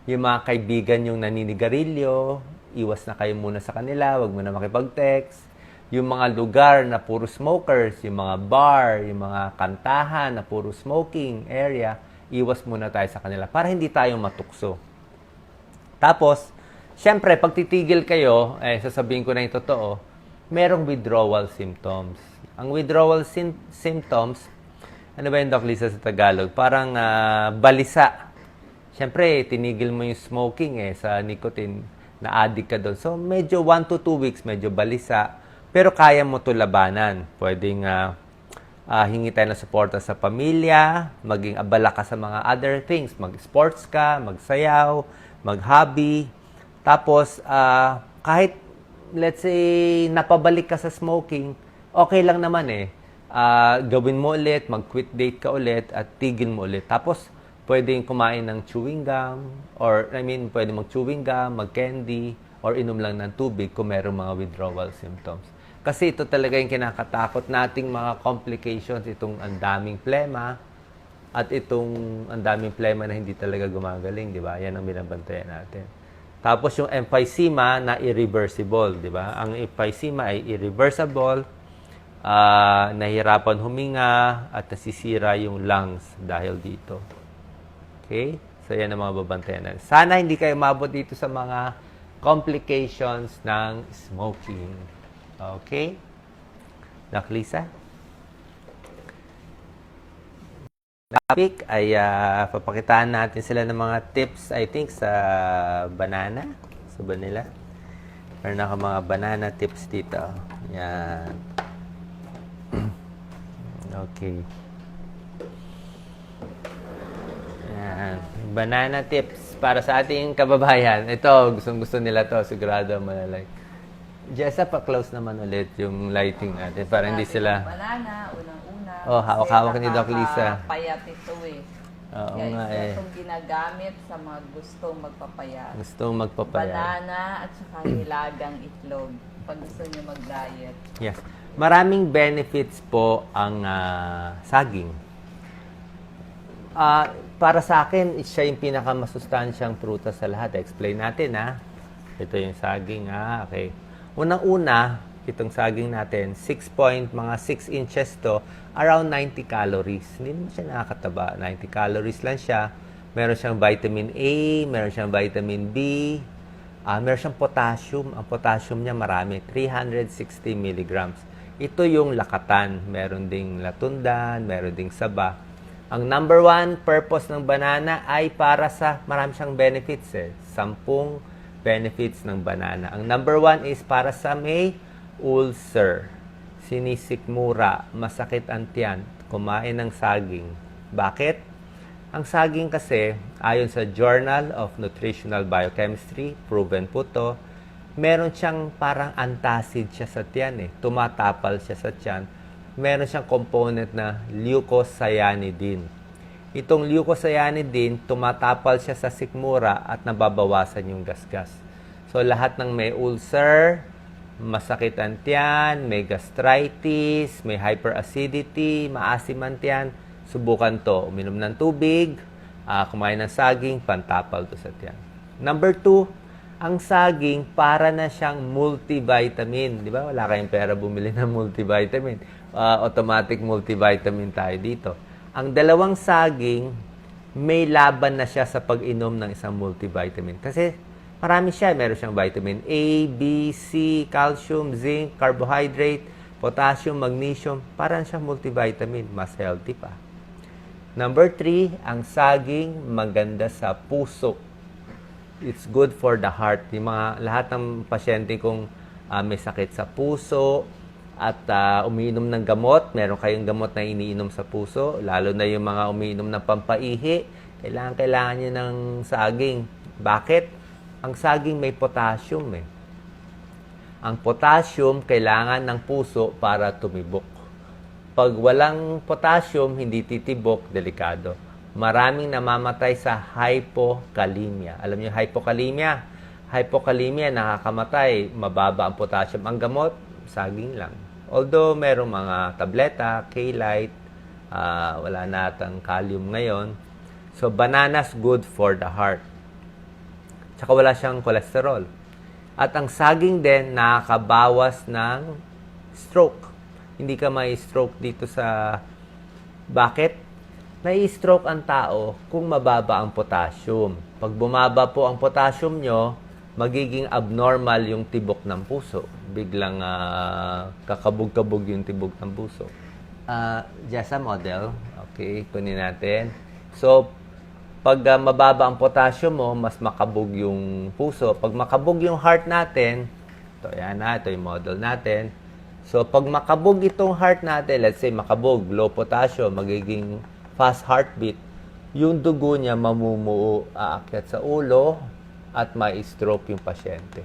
S1: Yung mga kaibigan yung naninigarilyo, iwas na kayo muna sa kanila, wag mo na makipag-text. Yung mga lugar na puro smokers, yung mga bar, yung mga kantahan na puro smoking area, iwas muna tayo sa kanila para hindi tayo matukso. Tapos, syempre, pag titigil kayo, sasabihin ko na yung totoo, merong withdrawal symptoms. Ang withdrawal symptoms, ano ba yung Doc Lisa sa Tagalog? Parang balisa. Syempre, tinigil mo yung smoking sa nicotine, na-addict ka doon. So, medyo 1 to 2 weeks, medyo balisa. Pero kaya mo ito labanan. Pwedeng hingi tayo ng suporta sa pamilya, maging abala ka sa mga other things. Mag-sports ka, magsayaw, mag-hobby. Tapos, kahit, let's say, napabalik ka sa smoking, okay lang naman gawin mo ulit, mag-quit date ka ulit, at tigil mo ulit. Tapos, pwedeng kumain ng chewing gum, pwedeng mag-chewing gum, mag-candy, or inom lang ng tubig kung mayroong mga withdrawal symptoms. Kasi ito talaga yung kinakatakot nating mga complications, itong ang daming plema, at itong ang daming plema na hindi talaga gumagaling, di ba? Yan ang binabantayan natin. Tapos yung emphysema na irreversible, di ba? Ang emphysema ay irreversible, nahihirapan huminga, at nasisira yung lungs dahil dito. Okay? So, yan ang mga babantayan natin. Sana hindi kayo mabot dito sa mga complications ng smoking. Okay? Doc Lisa? Topic ay papakitaan natin sila ng mga tips, I think, sa banana. Sa vanilla. Meron ako mga banana tips dito. Yan. Okay. Yan. Banana tips para sa ating kababayan. Ito, gustong-gusto nila to. Sigurado malalike. Jessa, pa-close naman ulit yung lighting natin para hindi sila...
S2: Banana, unang-una.
S1: Oh, hawak-hawak ni Doc Lisa.
S2: Payat ito eh.
S1: Oo
S2: Kaya
S1: nga eh.
S2: itong ginagamit sa mga gustong magpapayat.
S1: Gustong magpapayat.
S2: Banana at saka nilagang itlog. Pag gusto nyo mag-diet.
S1: Yes. Maraming benefits po ang saging. Para sa akin, siya yung pinakamasustansyang prutas sa lahat. Explain natin, ha? Ito yung saging, ha? Okay. Unang-una, itong saging natin, mga 6 inches to, around 90 calories. Hindi naman siya nakakataba. 90 calories lang siya. Meron siyang vitamin A, meron siyang vitamin B, meron siyang potassium. Ang potassium niya marami, 360 milligrams. Ito yung lakatan. Meron ding latundan, meron ding saba. Ang number 1 purpose ng banana ay para sa, marami siyang benefits eh. 10 benefits ng banana. Ang number 1 is para sa may ulcer, sinisikmura, masakit ang tiyan, kumain ng saging. Bakit? Ang saging kasi, ayon sa Journal of Nutritional Biochemistry, proven po to, meron siyang parang antacid siya sa tiyan eh. Tumatapal siya sa tiyan. Meron siyang component na leucocyanidin. Itong leucocyanidin, tumatapal siya sa sikmura at nababawasan yung gasgas. So, lahat ng may ulcer, masakit ang tiyan, may gastritis, may hyperacidity, maasim ang tiyan, subukan to. Uminom ng tubig, kumain ng saging, pantapal to sa tiyan. Number 2, ang saging para na siyang multivitamin. Di ba? Wala kayong pera bumili ng multivitamin. Automatic multivitamin tayo dito. Ang dalawang saging, may laban na siya sa pag-inom ng isang multivitamin. Kasi marami siya. Meron siyang vitamin A, B, C, calcium, zinc, carbohydrate, potassium, magnesium. Parang siyang multivitamin. Mas healthy pa. Number 3, ang saging maganda sa puso. It's good for the heart. Yung lahat ng pasyente kong may sakit sa puso at umiinom ng gamot, meron kayong gamot na iniinom sa puso, lalo na yung mga umiinom ng pampaihi, kailangan nyo ng saging. Bakit? Ang saging may potassium eh. Ang potassium kailangan ng puso para tumibok. Pag walang potassium, hindi titibok, delikado. Maraming namamatay sa hypokalemia. Alam niyo hypokalemia? Hypokalemia, nakakamatay, mababa ang potassium. Ang gamot, saging lang. Although merong mga tableta, K-Lite, wala natang kalium ngayon. So, bananas good for the heart. Tsaka wala siyang cholesterol. At ang saging din, nakakabawas ng stroke. Hindi ka may stroke dito sa... Bakit? Nai-stroke ang tao kung mababa ang potassium. Pag bumaba po ang potassium nyo, magiging abnormal yung tibok ng puso. Biglang kakabog-kabog yung tibok ng puso. Jessa model. Okay, kunin natin. So, pag mababa ang potassium mo, mas makabog yung puso. Pag makabog yung heart natin, ito yung model natin. So, pag makabog itong heart natin, let's say makabog, low potassium, magiging fast heartbeat, yung dugo niya mamumuo, aakyat sa ulo, at mai-stroke yung pasyente.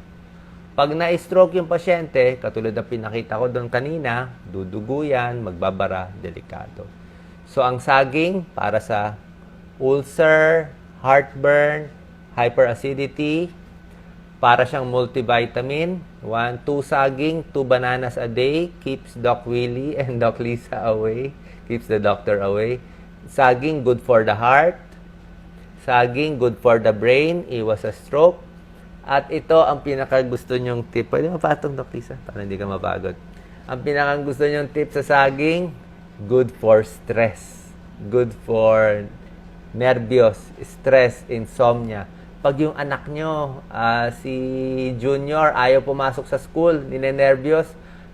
S1: Pag na-stroke yung pasyente, katulad ng pinakita ko doon kanina, dudugo yan, magbabara, delikado. So, ang saging, para sa ulcer, heartburn, hyperacidity, para siyang multivitamin, 2 saging, 2 bananas a day, keeps Doc Willie and Doc Lisa away, keeps the doctor away. Saging, good for the heart. Saging, good for the brain. Iwas sa stroke. At ito ang pinakagusto nyong tip. Pwede mapatong, Doc Lisa, para hindi ka mapagod. Ang pinakang gusto nyong tip sa saging, good for stress. Good for nervyos, stress, insomnia. Pag yung anak nyo, si Junior, ayaw pumasok sa school, ninenervyos,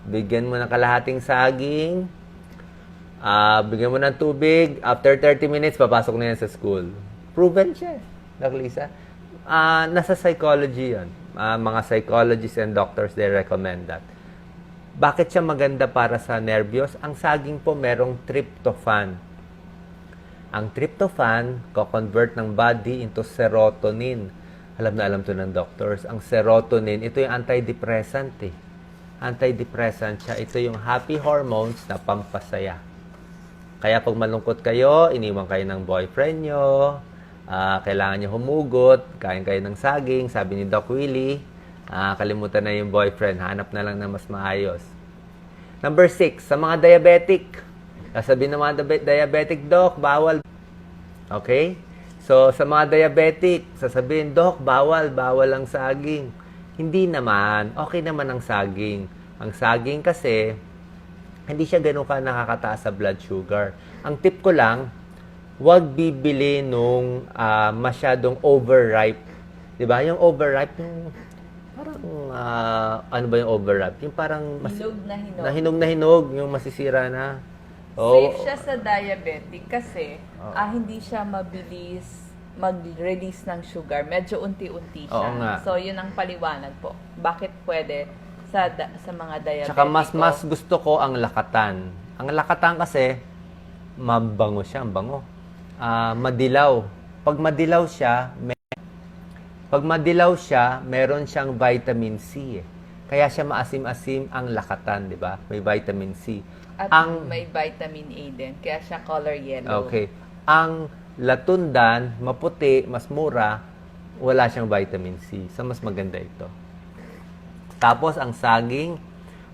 S1: bigyan mo ng kalahating saging, bigyan mo ng tubig, after 30 minutes, papasok na yan sa school. Proven siya, Doc Lisa. Nasa psychology yun. Mga psychologists and doctors, they recommend that. Bakit siya maganda para sa nervyos? Ang saging po merong tryptophan. Ang tryptophan, ko-convert ng body into serotonin. Alam na alam to ng doctors. Ang serotonin, ito yung antidepressant eh. Antidepressant siya. Ito yung happy hormones na pampasaya. Kaya pag malungkot kayo, iniwan kayo ng boyfriend nyo, kailangan nyo humugot, kain kayo ng saging, sabi ni Doc Willie, kalimutan na yung boyfriend, hanap na lang na mas maayos. Number 6, sa mga diabetic. Sasabihin ng mga diabetic, Doc, bawal. Okay? So, sa mga diabetic, sasabihin, Doc, bawal ang saging. Hindi naman. Okay naman ang saging. Ang saging kasi, hindi siya ganun ka nakakataas sa blood sugar. Ang tip ko lang, huwag bibili nung masyadong overripe. Diba? Yung overripe, yung parang, ano ba yung overripe? Yung parang
S2: Hinog
S1: na hinog, yung masisira na.
S2: Safe siya sa diabetic kasi hindi siya mabilis mag-release ng sugar. Medyo unti-unti siya.
S1: Oo nga.
S2: So, yun ang paliwanag po. Bakit pwede sa mga diabetic?
S1: Tsaka mas gusto ko ang lakatan. Ang lakatan kasi, mabango siya, ang bango. Madilaw. Pag madilaw siya, meron siyang vitamin C eh. Kaya siya maasim-asim ang lakatan, di ba? May vitamin C.
S2: At may vitamin A din. Kaya siya color yellow.
S1: Okay. Ang latundan, maputi, mas mura, wala siyang vitamin C. So, mas maganda ito. Tapos, ang saging,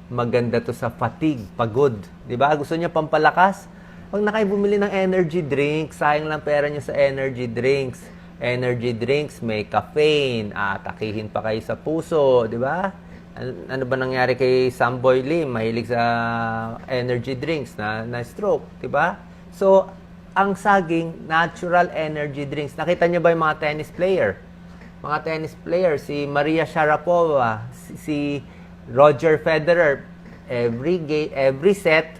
S1: maganda to sa fatigue, pagod. Di ba? Gusto niya pampalakas? Pag na kayo bumili ng energy drinks, sayang lang pera niyo sa energy drinks. Energy drinks, may caffeine, atakihin pa kayo sa puso, di ba? Ano ba nangyari kay Samboy Lim? Mahilig sa energy drinks na stroke, di ba? So, ang saging, natural energy drinks. Nakita niyo ba yung mga tennis player? Mga tennis player, si Maria Sharapova, si Roger Federer, every set,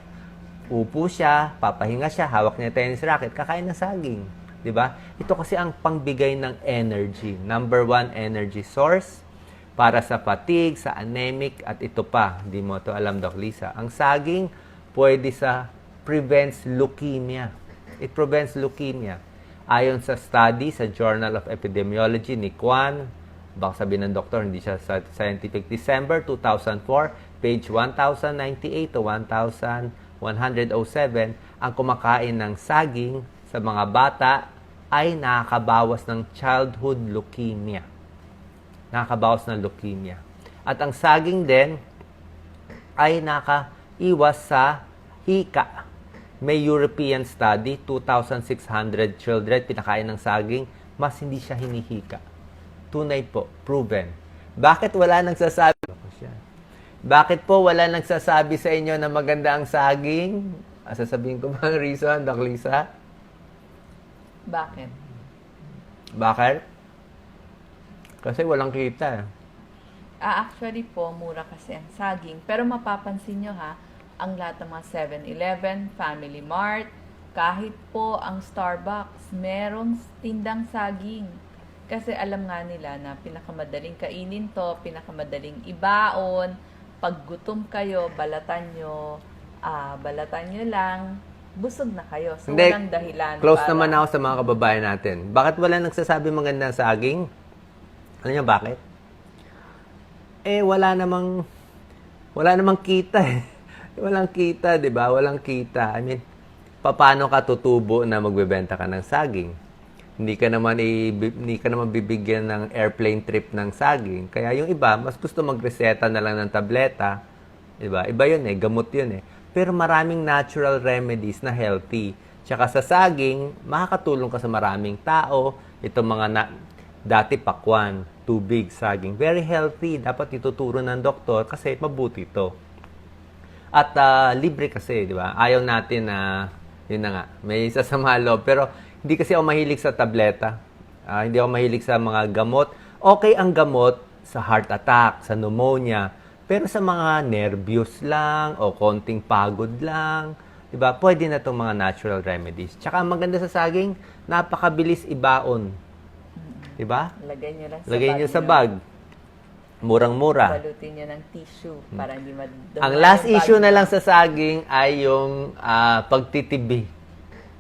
S1: upo siya, papahinga siya, hawak niya tennis racket, kakain ng saging. Di ba? Ito kasi ang pangbigay ng energy. Number 1 energy source para sa fatigue, sa anemic, at ito pa. Hindi mo ito alam, Doc Lisa. Ang saging, pwede prevents leukemia. It prevents leukemia. Ayon sa study sa Journal of Epidemiology ni Kwan, baka sabihin ng doktor, hindi siya sa Scientific, December 2004, page 1098 to 1107, ang kumakain ng saging sa mga bata ay nakakabawas ng childhood leukemia. Nakakabawas ng leukemia. At ang saging din ay nakaiwas sa hika. May European study, 2,600 children pinakain ng saging, mas hindi siya hinihika. Tunay po, proven. Bakit wala nagsasabi sa inyo na maganda ang saging? Sasabihin ko ba ang reason, Doc Lisa?
S2: Bakit?
S1: Kasi walang kita.
S2: Actually po, mura kasi ang saging. Pero mapapansin nyo ang lahat ng mga 7-Eleven, Family Mart, kahit po ang Starbucks, merong tindang saging. Kasi alam nga nila na pinakamadaling kainin to, pinakamadaling ibaon. Pag gutom kayo, balatan nyo lang, busog na kayo. So, walang dahilan.
S1: Close naman ako sa mga kababayan natin. Bakit wala nagsasabi maganda saging? Alam niyo bakit? Wala namang kita eh. Walang kita, di ba? Walang kita. I mean, paano ka tutubo na magbebenta ka ng saging? Hindi ka naman bibigyan ng airplane trip ng saging. Kaya yung iba, mas gusto magreseta na lang ng tableta. Di ba? Iba yun eh. Gamot yun eh. Pero maraming natural remedies na healthy. Tsaka sa saging, makakatulong ka sa maraming tao. Itong mga dati pakwan, tubig, saging. Very healthy. Dapat ituturo ng doktor kasi mabuti ito. At libre kasi, di ba? Ayaw natin na, yun na nga, may sasama loob. Pero hindi kasi ako mahilig sa tableta. Hindi ako mahilig sa mga gamot. Okay ang gamot sa heart attack, sa pneumonia. Pero sa mga nervyos lang o konting pagod lang, di ba? Pwede na itong mga natural remedies. Tsaka ang maganda sa saging, napakabilis ibaon. Di ba?
S2: Lagay nyo lang sa
S1: Lagay
S2: bag
S1: nyo sa
S2: nyo.
S1: bag. Murang-mura.
S2: Balutin nyo ng tissue para hindi
S1: Ang last issue na lang sa saging ay yung pagtitibi.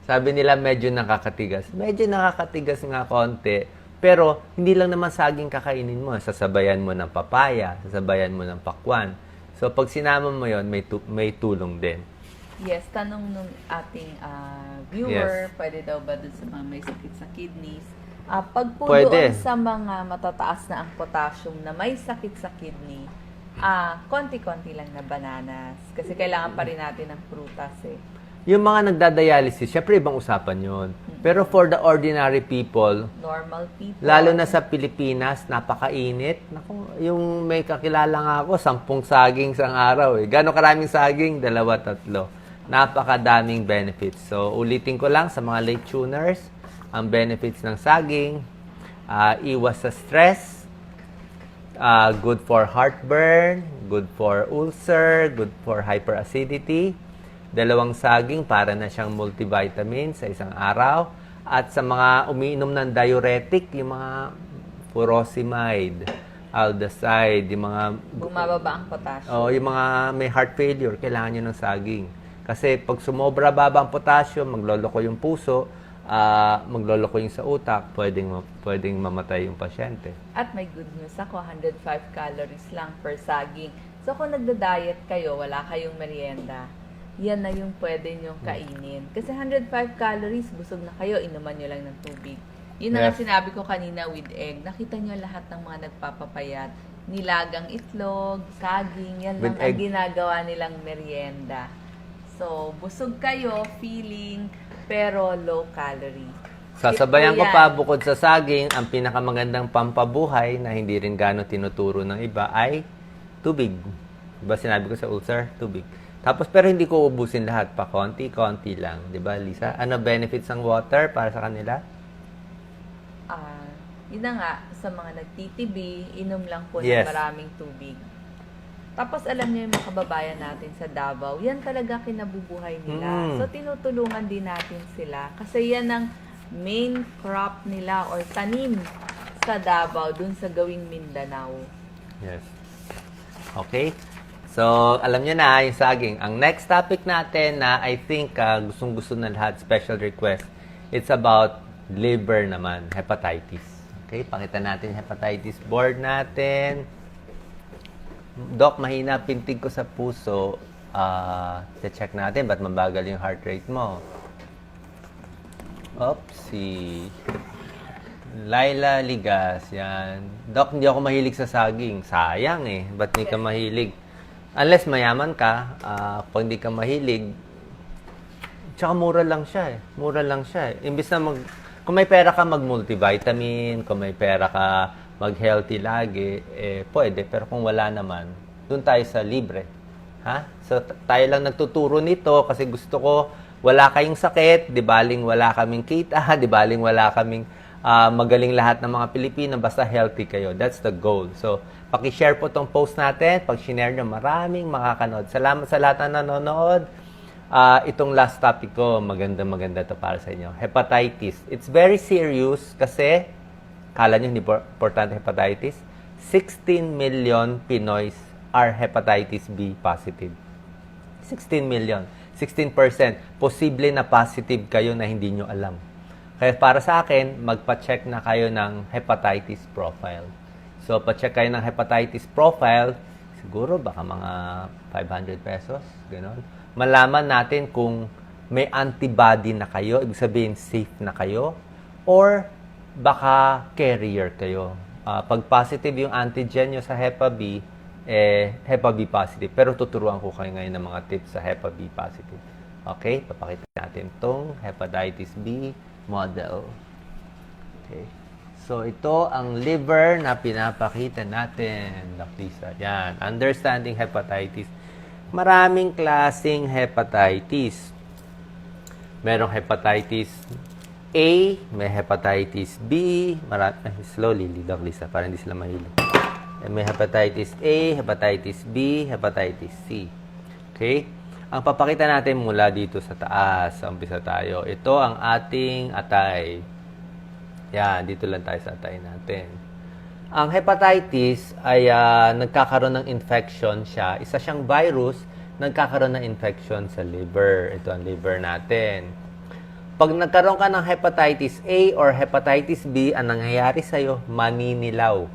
S1: Sabi nila medyo nakakatigas. Medyo nakakatigas nga konti. Pero hindi lang naman saging kakainin mo. Sasabayan mo ng papaya, sasabayan mo ng pakwan. So pag sinama mo yon, may tulong din.
S2: Yes, tanong nung ating viewer, pwede daw ba dun sa mga may sakit sa kidneys? Pag po
S1: Pwede.
S2: doon sa mga matataas na ang potassium na may sakit sa kidney, konti-konti lang na bananas. Kasi kailangan pa rin natin ng prutas eh.
S1: Yung mga nagdadialysis, syempre ibang usapan yon. Pero for the ordinary people,
S2: Normal people.
S1: lalo na sa Pilipinas, napakainit. Naku, yung may kakilala nga ako, 10 saging sa araw. Gano'ng karaming saging? 2, 3. Napakadaming benefits. So, ulitin ko lang sa mga late tuners, ang benefits ng saging, iwas sa stress, good for heartburn, good for ulcer, good for hyperacidity. 2 saging para na siyang multivitamin sa isang araw. At sa mga umiinom ng diuretic, yung mga furosemide, aldehyde, yung mga
S2: Bumababa ang potassium.
S1: yung mga may heart failure, kailangan nyo ng saging. Kasi pag sumobra baba ang potassium, magloloko yung puso, magloloko yung sa utak, pwedeng mamatay yung pasyente.
S2: At may good news ako, 105 calories lang per saging. So kung nagda-diet kayo, wala kayong merienda, yan na yung pwede nyong kainin. Kasi 105 calories, busog na kayo, inuman nyo lang ng tubig. Yun na nga
S1: Yes.
S2: sinabi ko kanina with egg. Nakita nyo lahat ng mga nagpapapayat. Nilagang itlog, saging, yan
S1: With
S2: lang ang
S1: egg.
S2: ginagawa nilang merienda. So, busog kayo, feeling, pero low calorie.
S1: Sasabayan
S2: Tip
S1: ko
S2: yan.
S1: pa, bukod sa saging, ang pinakamagandang pampabuhay na hindi rin gano'n tinuturo ng iba ay tubig. Diba sinabi ko sa ulcer? Tubig. Tapos, pero hindi ko ubusin lahat pa. Konti-konti lang. Diba, Lisa? Ano benefits ng water para sa kanila?
S2: Yun na nga, sa mga nagtitb, inom lang po
S1: Yes.
S2: ng maraming tubig. Tapos alam niyo yung mga kababayan natin sa Davao, yan talaga kinabubuhay nila.
S1: Mm.
S2: So tinutulungan din natin sila kasi yan ang main crop nila or tanim sa Davao dun sa gawing Mindanao.
S1: Yes. Okay? So, alam niyo na yung saging. Ang next topic natin na I think gustong-gusto na lahat, special request, it's about liver naman, hepatitis. Okay? Pakita natin yung hepatitis board natin. Doc, mahina pintig ko sa puso. Check natin, ba't mabagal yung heart rate mo? Oopsie. Laila Ligas, yan. Doc, hindi ako mahilig sa saging. Sayang eh. Ba't hindi ka mahilig? Unless mayaman ka, pag hindi ka mahilig, tsaka mura lang siya eh. Mura lang siya eh. Imbis na kung may pera ka mag-multivitamin, kung may pera ka mag-healthy lagi, pwede. Pero kung wala naman, dun tayo sa libre. Ha? So, tayo lang nagtuturo nito kasi gusto ko, wala kayong sakit, di baling wala kaming kita, di baling wala kaming magaling lahat ng mga Pilipino, basta healthy kayo. That's the goal. So, paki-share po tong post natin. Pag share nyo, maraming makakanood. Salamat sa lahat na nanonood. Itong last topic ko, maganda to para sa inyo. Hepatitis. It's very serious kasi, kala nyo hindi importante hepatitis, 16 million Pinoys are hepatitis B positive. 16 million. 16%. Posible na positive kayo na hindi nyo alam. Kaya para sa akin, magpa-check na kayo ng hepatitis profile. So, pa-check kayo ng hepatitis profile, siguro baka mga 500 pesos, gano'n. Malaman natin kung may antibody na kayo, ibig sabihin safe na kayo, or baka carrier kayo. Pag positive yung antigen nyo sa Hepa B, Hepa B positive. Pero tuturuan ko kayo ngayon ng mga tips sa Hepa B positive. Okay? Papakita natin tong hepatitis B model. Okay. So, ito ang liver na pinapakita natin, Dr. Lisa. Yan. Understanding hepatitis. Maraming klaseng hepatitis. Merong hepatitis A, may hepatitis B, slowly, Doc Lisa, para hindi sila mahilig. May hepatitis A, hepatitis B, hepatitis C. Okay? Ang papakita natin mula dito sa taas, sa umpisa tayo, ito ang ating atay. Yan, dito lang tayo sa atay natin. Ang hepatitis ay nagkakaroon ng infection siya. Isa siyang virus, nagkakaroon ng infection sa liver. Ito ang liver natin. Pag nagkaroon ka ng hepatitis A or hepatitis B, ang nangyayari sa'yo, maninilaw.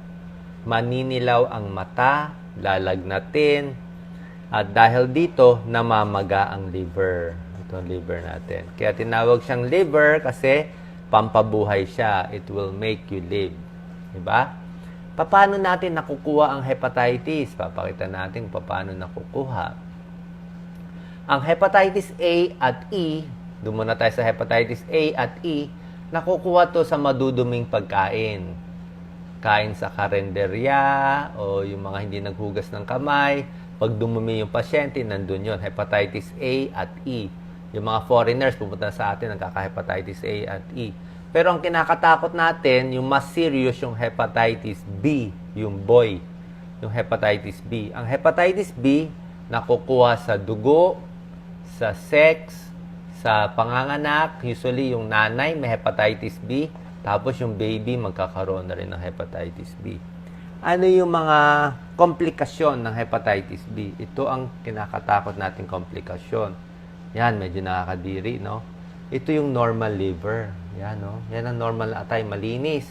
S1: Maninilaw ang mata, lalagnatin, at dahil dito, namamaga ang liver. Ito ang liver natin. Kaya tinawag siyang liver kasi pampabuhay siya. It will make you live. Diba? Paano natin nakukuha ang hepatitis? Papakita natin paano nakukuha. Ang hepatitis A at E, doon muna tayo sa hepatitis A at E, nakukuha to sa maduduming pagkain. Kain sa karenderya o yung mga hindi naghugas ng kamay. Pag dumumi yung pasyente, nandun yun. Hepatitis A at E. Yung mga foreigners pupunta sa atin, nagkaka-hepatitis A at E. Pero ang kinakatakot natin, yung mas serious yung hepatitis B, yung boy, yung hepatitis B. Ang hepatitis B, nakukuha sa dugo, sa sex, sa panganganak. Usually, yung nanay may hepatitis B, tapos yung baby magkakaroon na rin ng hepatitis B. Ano yung mga komplikasyon ng hepatitis B? Ito ang kinakatakot nating komplikasyon. Yan, medyo nakakadiri, no? Ito yung normal liver. Yan, no? Yan ang normal na atay, malinis.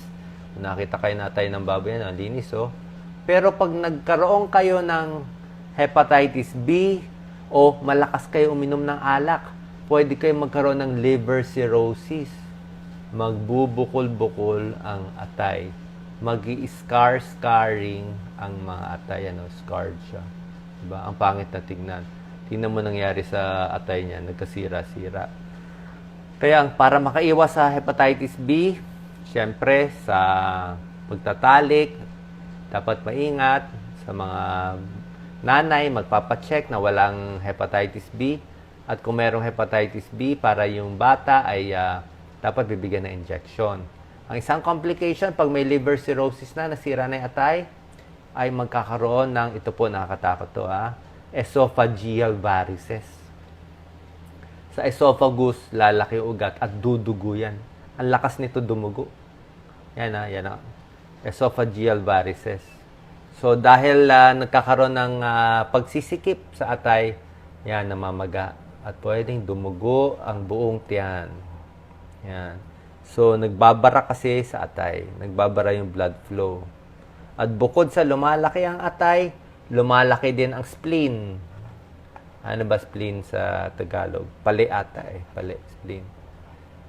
S1: Nakita kayo na atay ng baboy, yan, malinis, oh. Pero pag nagkaroon kayo ng hepatitis B o malakas kayo uminom ng alak, pwede kayo magkaroon ng liver cirrhosis. Magbubukol-bukol ang atay. Magi-scarring ang mga atay. Ano, scarred siya. Diba? Ang pangit na tignan. Tingnan mo nangyari sa atay niya. Nagkasira-sira. Kaya para makaiwas sa hepatitis B, syempre sa pagtatalik, dapat maingat. Sa mga nanay, magpapacheck na walang hepatitis B. At kung merong hepatitis B, para yung bata ay dapat bibigyan ng injection. Ang isang complication, pag may liver cirrhosis na, nasira na yung atay, ay magkakaroon ng, ito po, nakakatakot to, esophageal varices. Sa esophagus, lalaki yung ugat at dudugo yan. Ang lakas nito dumugo. Yan yan esophageal varices. So, dahil nagkakaroon ng pagsisikip sa atay, yan, namamaga. At pwedeng dumugo ang buong tiyan. Yan. So, nagbabara kasi sa atay. Nagbabara yung blood flow. At bukod sa lumalaki ang atay, lumalaki din ang spleen. Ano ba spleen sa Tagalog? Pali ata Pali, spleen.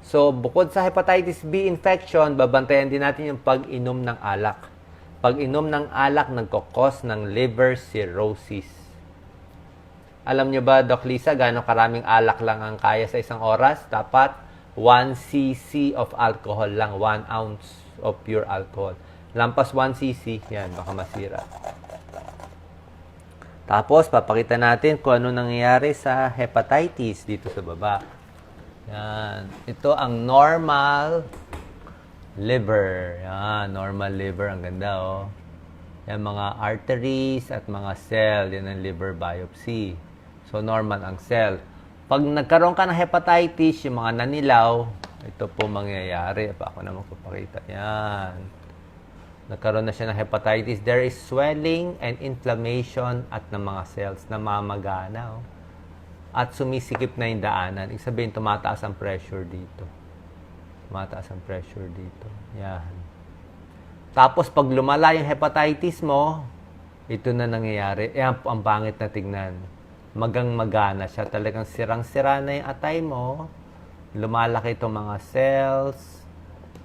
S1: So, bukod sa hepatitis B infection, babantayan din natin yung pag-inom ng alak. Pag-inom ng alak, nagkakos ng liver cirrhosis. Alam nyo ba, Doc Lisa, gaano karaming alak lang ang kaya sa isang oras? Dapat 1 cc of alcohol lang, 1 ounce of pure alcohol. Lampas 1 cc, yan, baka masira. Tapos, papakita natin kung ano nangyayari sa hepatitis dito sa baba. Yan. Ito ang normal liver. Yan, normal liver. Ang ganda, oh. Yan, mga arteries at mga cell. Yan ang liver biopsy. So, normal ang cell. Pag nagkaroon ka ng hepatitis, yung mga nanilaw, ito po mangyayari. Ako na magpapakita. Yan. Nagkaroon na siya ng hepatitis. There is swelling and inflammation at ng mga cells na mamagana. Oh. At sumisikip na yung daanan. Ibig sabihin, tumataas ang pressure dito. Tumataas ang pressure dito. Yan. Tapos, pag lumala yung hepatitis mo, ito na nangyayari. Yan ang pangit na tignan. Magang-magana siya. Talagang sirang-sira na yung atay mo. Lumalaki itong mga cells.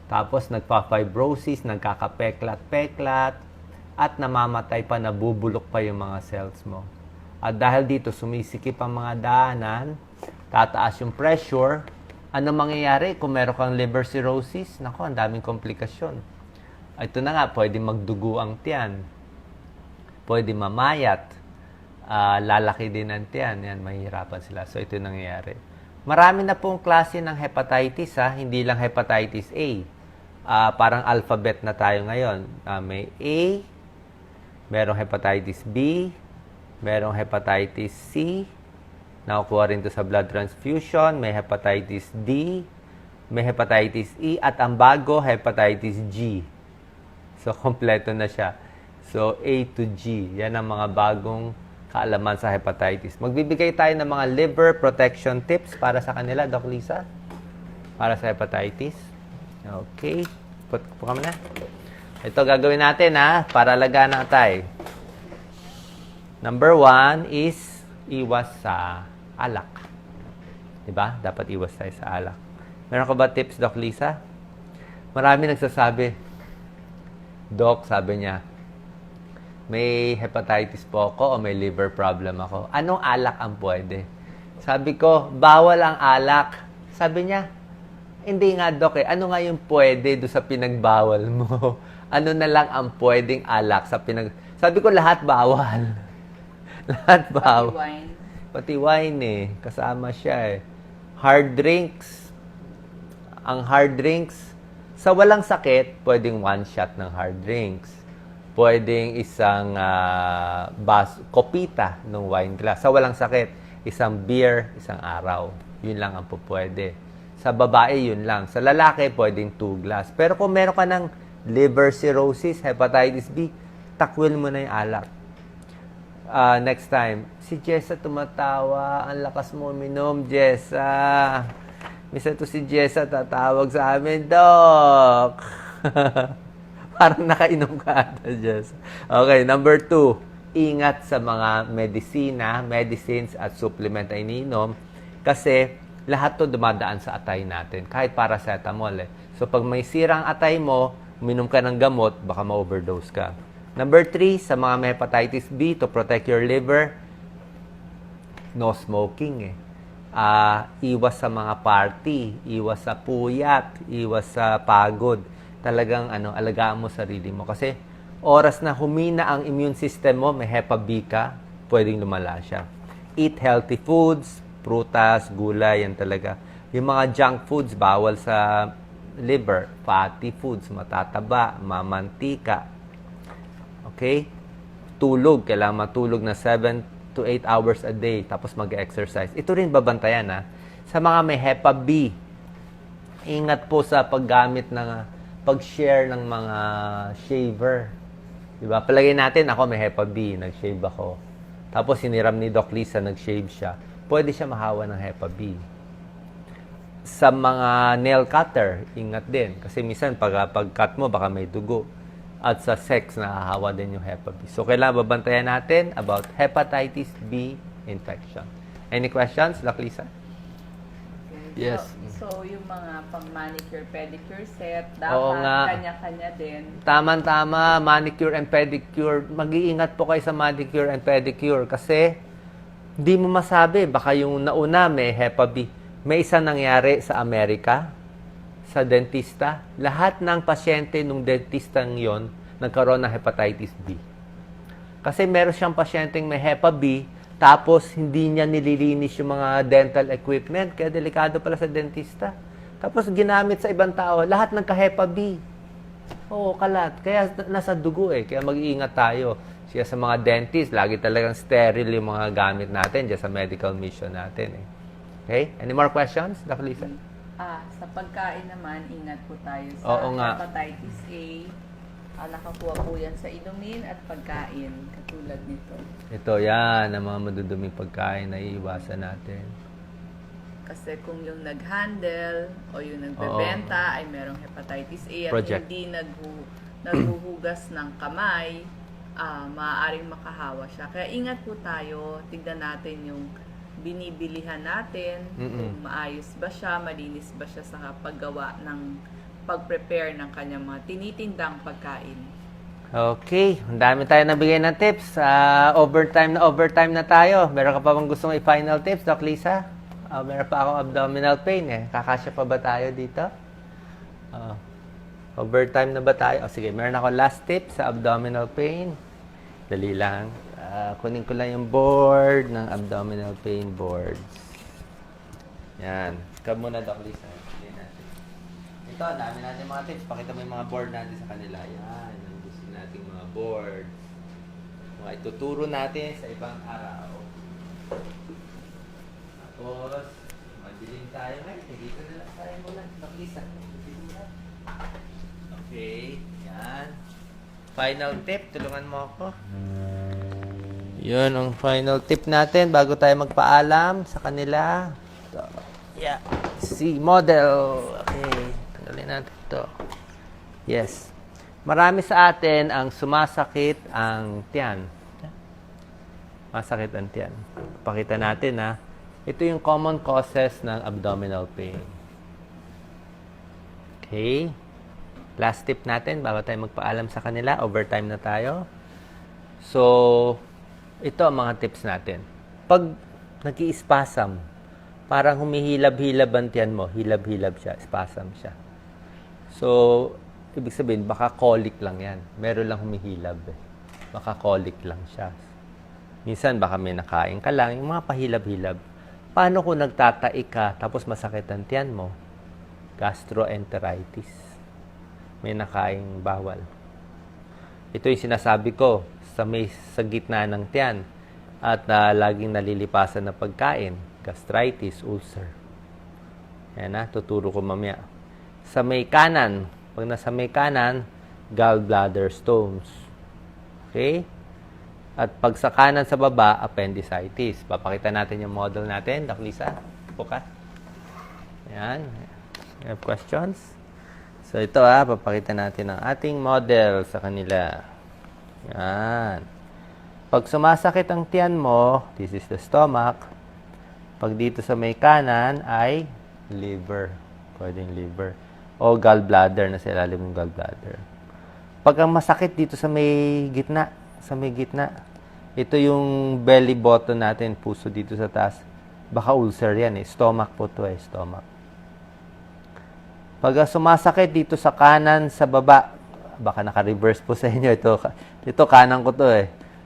S1: Tapos, nagpa-fibrosis, nagkakapeklat-peklat. At namamatay pa, nabubulok pa yung mga cells mo. At dahil dito, sumisikip ang mga daanan, tataas yung pressure. Ano mangyayari kung meron kang liver cirrhosis? Naku, ang daming komplikasyon. Ito na nga, pwede magdugo ang tiyan. Pwede mamayat. lalaki din ang tiyan. Yan, mahihirapan sila. So, ito yung nangyayari. Marami na pong klase ng hepatitis, hindi lang hepatitis A. Parang alphabet na tayo ngayon. May A, merong hepatitis B, merong hepatitis C, nakukuha rin to sa blood transfusion, may hepatitis D, may hepatitis E, at ang bago, hepatitis G. So, kompleto na siya. So, A to G. Yan ang mga bagong kaalaman sa hepatitis. Magbibigay tayo ng mga liver protection tips para sa kanila, Doc Lisa. Para sa hepatitis. Okay. Put kami na. Ito gagawin natin, para alagaan ang atay. Number 1 is iwas sa alak. Diba? Dapat iwas tayo sa alak. Meron ka ba tips, Doc Lisa? Marami nagsasabi, Doc, sabi niya, may hepatitis po ako o may liver problem ako. Anong alak ang pwede? Sabi ko, bawal ang alak. Sabi niya, hindi nga, Doc, ano nga yung pwede do sa pinagbawal mo? Ano na lang ang pwedeng alak sa Sabi ko, lahat bawal. Lahat bawal.
S2: Pati wine.
S1: Pati wine kasama siya Hard drinks. Ang hard drinks, sa walang sakit, pwedeng one shot ng hard drinks. Pwedeng isang kopita ng wine glass. Sa walang sakit, isang beer, isang araw. Yun lang ang pwede. Sa babae, yun lang. Sa lalaki, pwedeng 2 glass. Pero kung meron ka ng liver cirrhosis, hepatitis B, takwil mo na yung alak. Next time, si Jessa tumatawa. Ang lakas mo uminom, Jessa. Misa to si Jessa tatawag sa amin, Doc. Parang nakainom ka ata, Jess. Okay, number 2. Ingat sa mga medicines at supplement na iniinom kasi lahat to dumadaan sa atay natin. Kahit paracetamol So, pag may sirang atay mo, uminom ka ng gamot, baka ma-overdose ka. Number 3, sa mga may hepatitis B, to protect your liver, no smoking iwas sa mga party, iwas sa puyat, iwas sa pagod. Talagang alagaan mo sarili mo. Kasi oras na humina ang immune system mo, may Hepa B ka, pwedeng lumala siya. Eat healthy foods, prutas, gulay, yan talaga. Yung mga junk foods, bawal sa liver. Fatty foods, matataba, mamantika. Okay? Tulog, kailangan matulog na 7 to 8 hours a day, tapos mag-exercise. Ito rin babantayan Sa mga may Hepa B, ingat po sa paggamit ng pag-share ng mga shaver. Diba? Palagay natin, ako may Hepa B, nag-shave ako. Tapos siniram ni Doc Lisa, nag-shave siya. Pwede siya mahawa ng Hepa B. Sa mga nail cutter, ingat din. Kasi minsan, pag-cut mo, baka may dugo. At sa sex, nahahawa din yung Hepa B. So, kailangan babantayan natin about hepatitis B infection. Any questions, Doc Lisa? Yes.
S2: So, yung mga pang-manicure, pedicure set,
S1: Oo
S2: dapat
S1: nga.
S2: kanya-kanya din.
S1: Tama-tama, manicure and pedicure. Mag-iingat po kayo sa manicure and pedicure kasi hindi mo masabi. Baka yung nauna may Hepa B. May isa nangyari sa Amerika, sa dentista. Lahat ng pasyente nung dentistang yon nagkaroon ng hepatitis B. Kasi meron siyang pasyenteng may Hepa B, tapos hindi niya nililinis yung mga dental equipment. Kaya delikado pala sa dentista. Tapos ginamit sa ibang tao, lahat nagka-Hepa B. Oo, kalat. Kaya nasa dugo Kaya mag-iingat tayo. Siya sa mga dentist, lagi talagang sterile yung mga gamit natin dyan sa medical mission natin Okay? Any more questions, Dr. Lisa?
S2: Sa pagkain naman, ingat po tayo sa
S1: Oo nga.
S2: hepatitis A. Nakakuha po yan sa inumin at pagkain, katulad nito.
S1: Ito, yan, ang mga maduduming pagkain na iiwasan natin.
S2: Kasi kung yung nag-handle o yung nagbebenta ay merong hepatitis A at
S1: Project.
S2: hindi naghuhugas ng kamay, maaaring makahawa siya. Kaya ingat po tayo, tignan natin yung binibilihan natin, kung maayos ba siya, malinis ba siya sa paggawa ng pag-prepare ng kanyang mga tinitindang pagkain.
S1: Okay, ang dami tayo nabigay ng tips. Overtime na tayo. Meron ka pa bang gustong i-final tips, Doc Lisa? Meron pa akong abdominal pain Kakasya pa ba tayo dito? Overtime na ba tayo? Sige, meron ako last tip sa abdominal pain. Dali lang. Kunin ko lang yung board ng abdominal pain boards. Yan. Ikaw muna, Doc Lisa. Explain natin. Ito, dami natin mga tips. Pakita mo yung mga board natin sa kanila. Yan. Ang gusto nating mga board. Mga ituturo natin sa ibang araw. Tapos, madilim tayo ngayon. Dito na lang tayo muna, Doc Lisa. Okay. Yan. Final tip. Tulungan mo ako. Yun ang final tip natin bago tayo magpaalam sa kanila. So, yeah. See, model. Okay. Tanggalin natin ito. Yes. Marami sa atin ang sumasakit ang tiyan. Masakit ang tiyan. Pakita natin ha. Ito yung common causes ng abdominal pain. Okay. Last tip natin bago tayo magpaalam sa kanila. Overtime na tayo. So, ito ang mga tips natin. Pag nag-i-spasm, parang humihilab-hilab ang tiyan mo. Hilab-hilab siya. Spasm siya. So, ibig sabihin, baka colic lang yan. Meron lang humihilab. Baka colic lang siya. Minsan, baka may nakain ka lang. Yung mga pahilab-hilab. Paano kung nagtataik ka, tapos masakit ang tiyan mo? Gastroenteritis. May nakaing bawal. Ito yung sinasabi ko. Sa gitna ng tiyan at laging nalilipasan na pagkain, gastritis, ulcer. Yan na, tuturo ko mamaya. Sa may kanan, pag nasa may kanan, gallbladder stones. Okay? At pag sa kanan sa baba, appendicitis. Papakita natin yung model natin. Doc Lisa, bukas. Yan. You have questions? So ito papakita natin ang ating model sa kanila. Yan. Pag sumasakit ang tiyan mo, this is the stomach. Pag dito sa may kanan ay liver. Pwedeng liver. O gallbladder, na sa ilalim ng gallbladder. Pag ang masakit dito sa may gitna, ito yung belly button natin, puso dito sa taas. Baka ulcer yan Stomach po to stomach. Pag sumasakit dito sa kanan, sa baba, baka naka-reverse po sa inyo. Ito kanan ko to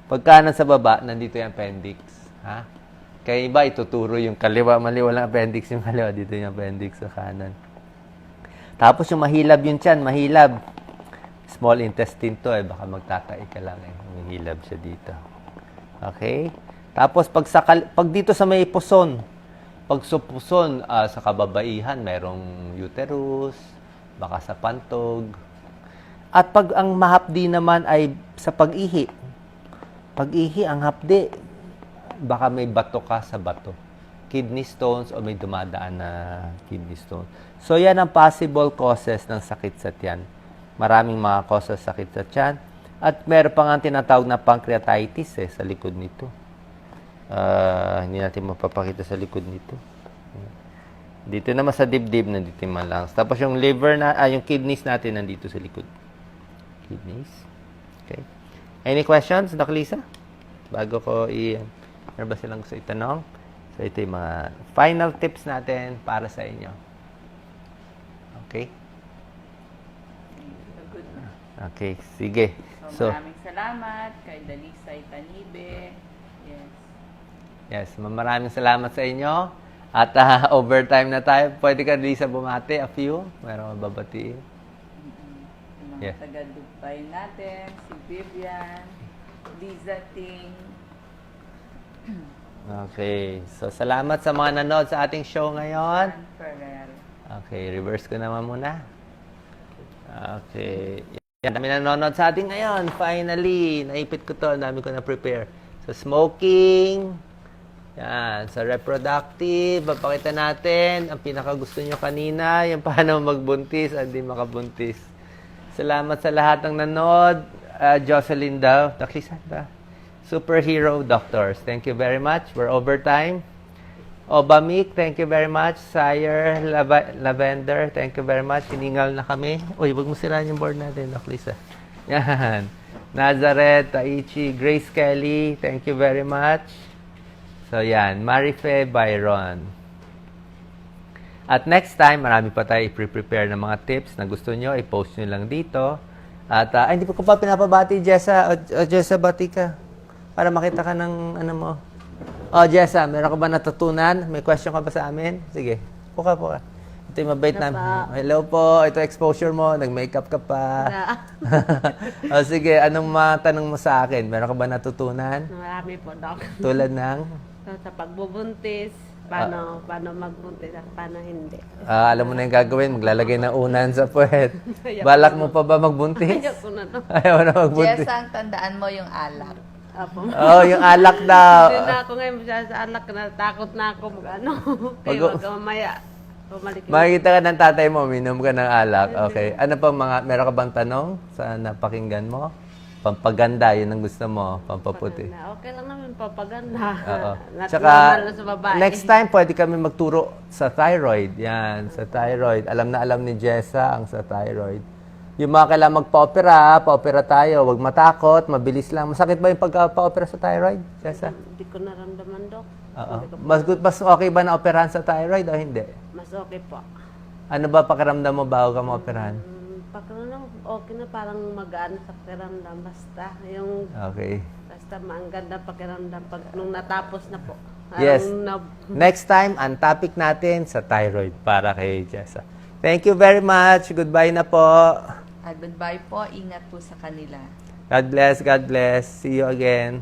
S1: Pag kanan sa baba, nandito yung appendix. Ha? Kaya iba, ituturo yung kaliwa. Mali, walang appendix yung kaliwa. Dito yung appendix sa kanan. Tapos yung mahilab yung tiyan, mahilab. Small intestine to baka magtatai ka lang Mahilab siya dito. Okay? Tapos pag dito sa may puson, pag sa puson, sa kababaihan, merong uterus, baka sa pantog. At pag ang mahapdi naman ay sa pag-ihi. Pag-ihi, ang hapdi, baka may bato ka sa bato. Kidney stones o may dumadaan na kidney stones. So, yan ang possible causes ng sakit sa tiyan. Maraming mga causes sakit sa tiyan. At meron pa nga tinatawag na pancreatitis sa likod nito. Hindi natin mapapakita sa likod nito. Dito naman sa dibdib, nandito yung lungs. Tapos yung liver, yung kidneys natin nandito sa likod. Kidneys. Okay. Any questions, Doc Lisa? Bago ko meron ba silang gusto itanong? So, ito yung mga final tips natin para sa inyo. Okay?
S2: Good.
S1: Okay, sige.
S2: So, maraming salamat kay Dalisa Itanibe. Yes.
S1: Yes, maraming salamat sa inyo. At overtime na tayo. Pwede ka, Lisa, bumati a few? Meron mababatiin.
S2: Yung mga taga-Dubai natin, si Vivian, Liza Ting.
S1: Okay. So, salamat sa mga nanood sa ating show ngayon.
S2: Ferrer.
S1: Okay, reverse ko naman muna. Okay. Yan, dami nanonood sa ating ngayon. Finally, naipit ko to. Ang dami ko na-prepare. So, smoking. Yan. Sa reproductive, papakita natin ang pinakagusto nyo kanina, yung paano magbuntis, hindi makabuntis. Salamat sa lahat ng nanood. Jocelyn daw. Naklisa ba? Superhero Doctors. Thank you very much. We're overtime. Obamik, thank you very much. Sire Lavender, thank you very much. Hiningal na kami. Uy, wag mo sirahan yung board natin, Naklisa. Yan. Nazareth, Taichi, Grace Kelly, thank you very much. So, yan. Marife Byron. At next time, marami pa tayo i-prepare ng mga tips na gusto nyo, i-post nyo lang dito. At, ay, hindi ko pa pinapabati, Jessa. O, Jessa, bati ka. Para makita ka ng ano mo. O, Jessa, meron ka ba natutunan? May question ka ba sa amin? Sige, puka. Ito yung mabait na. Hello po, ito exposure mo. Nag-makeup ka pa. O, sige, anong matanong mo sa akin? Meron ka ba natutunan?
S3: Marami po, Doc.
S1: Tulad ng?
S3: Sa pagbubuntis, paano magbuntis at paano hindi.
S1: Alam mo na yung gagawin, maglalagay ng unan sa puwet. Balak mo pa ba magbuntis?
S3: Ayoko na to.
S1: Ayaw na magbuntis.
S2: Jessa, ang tandaan mo yung alak.
S3: Apo.
S1: Oh, yung alak daw.
S3: Hindi na ako ngayon masyado sa alak na takot na ako mag-ano. Kaya wag mamaya. Bumalik yung-
S1: Makikita ka ng tatay mo, minom ka ng alak. Okay. Ano pa meron ka bang tanong sa napakinggan mo? Pampaganda, yun ang gusto mo. Pampaputi.
S3: Okay lang naman papaganda.
S1: Oo.
S3: Normal na sa babae.
S1: Next time, pwede kami magturo sa thyroid. Yan, sa thyroid. Alam na alam ni Jessa ang sa thyroid. Yung mga kailangan pa-opera tayo. Huwag matakot, mabilis lang. Masakit ba yung pagpa-opera sa thyroid, Jessa?
S3: Hindi ko naramdaman, Doc.
S1: Oo. Mas okay ba na operahan sa thyroid o hindi?
S3: Mas okay po.
S1: Ano ba pakiramdam mo bago ka maoperahan?
S3: Pakiramdam, okay na parang magaan sa pakiramdam. Basta, yung
S1: Okay.
S3: basta ang ganda pakiramdam pag nung natapos na po.
S1: Yes.
S3: Parang
S1: Next time, ang topic natin sa thyroid para kay Jessa. Thank you very much. Goodbye na po.
S2: At goodbye po. Ingat po sa kanila.
S1: God bless. God bless. See you again.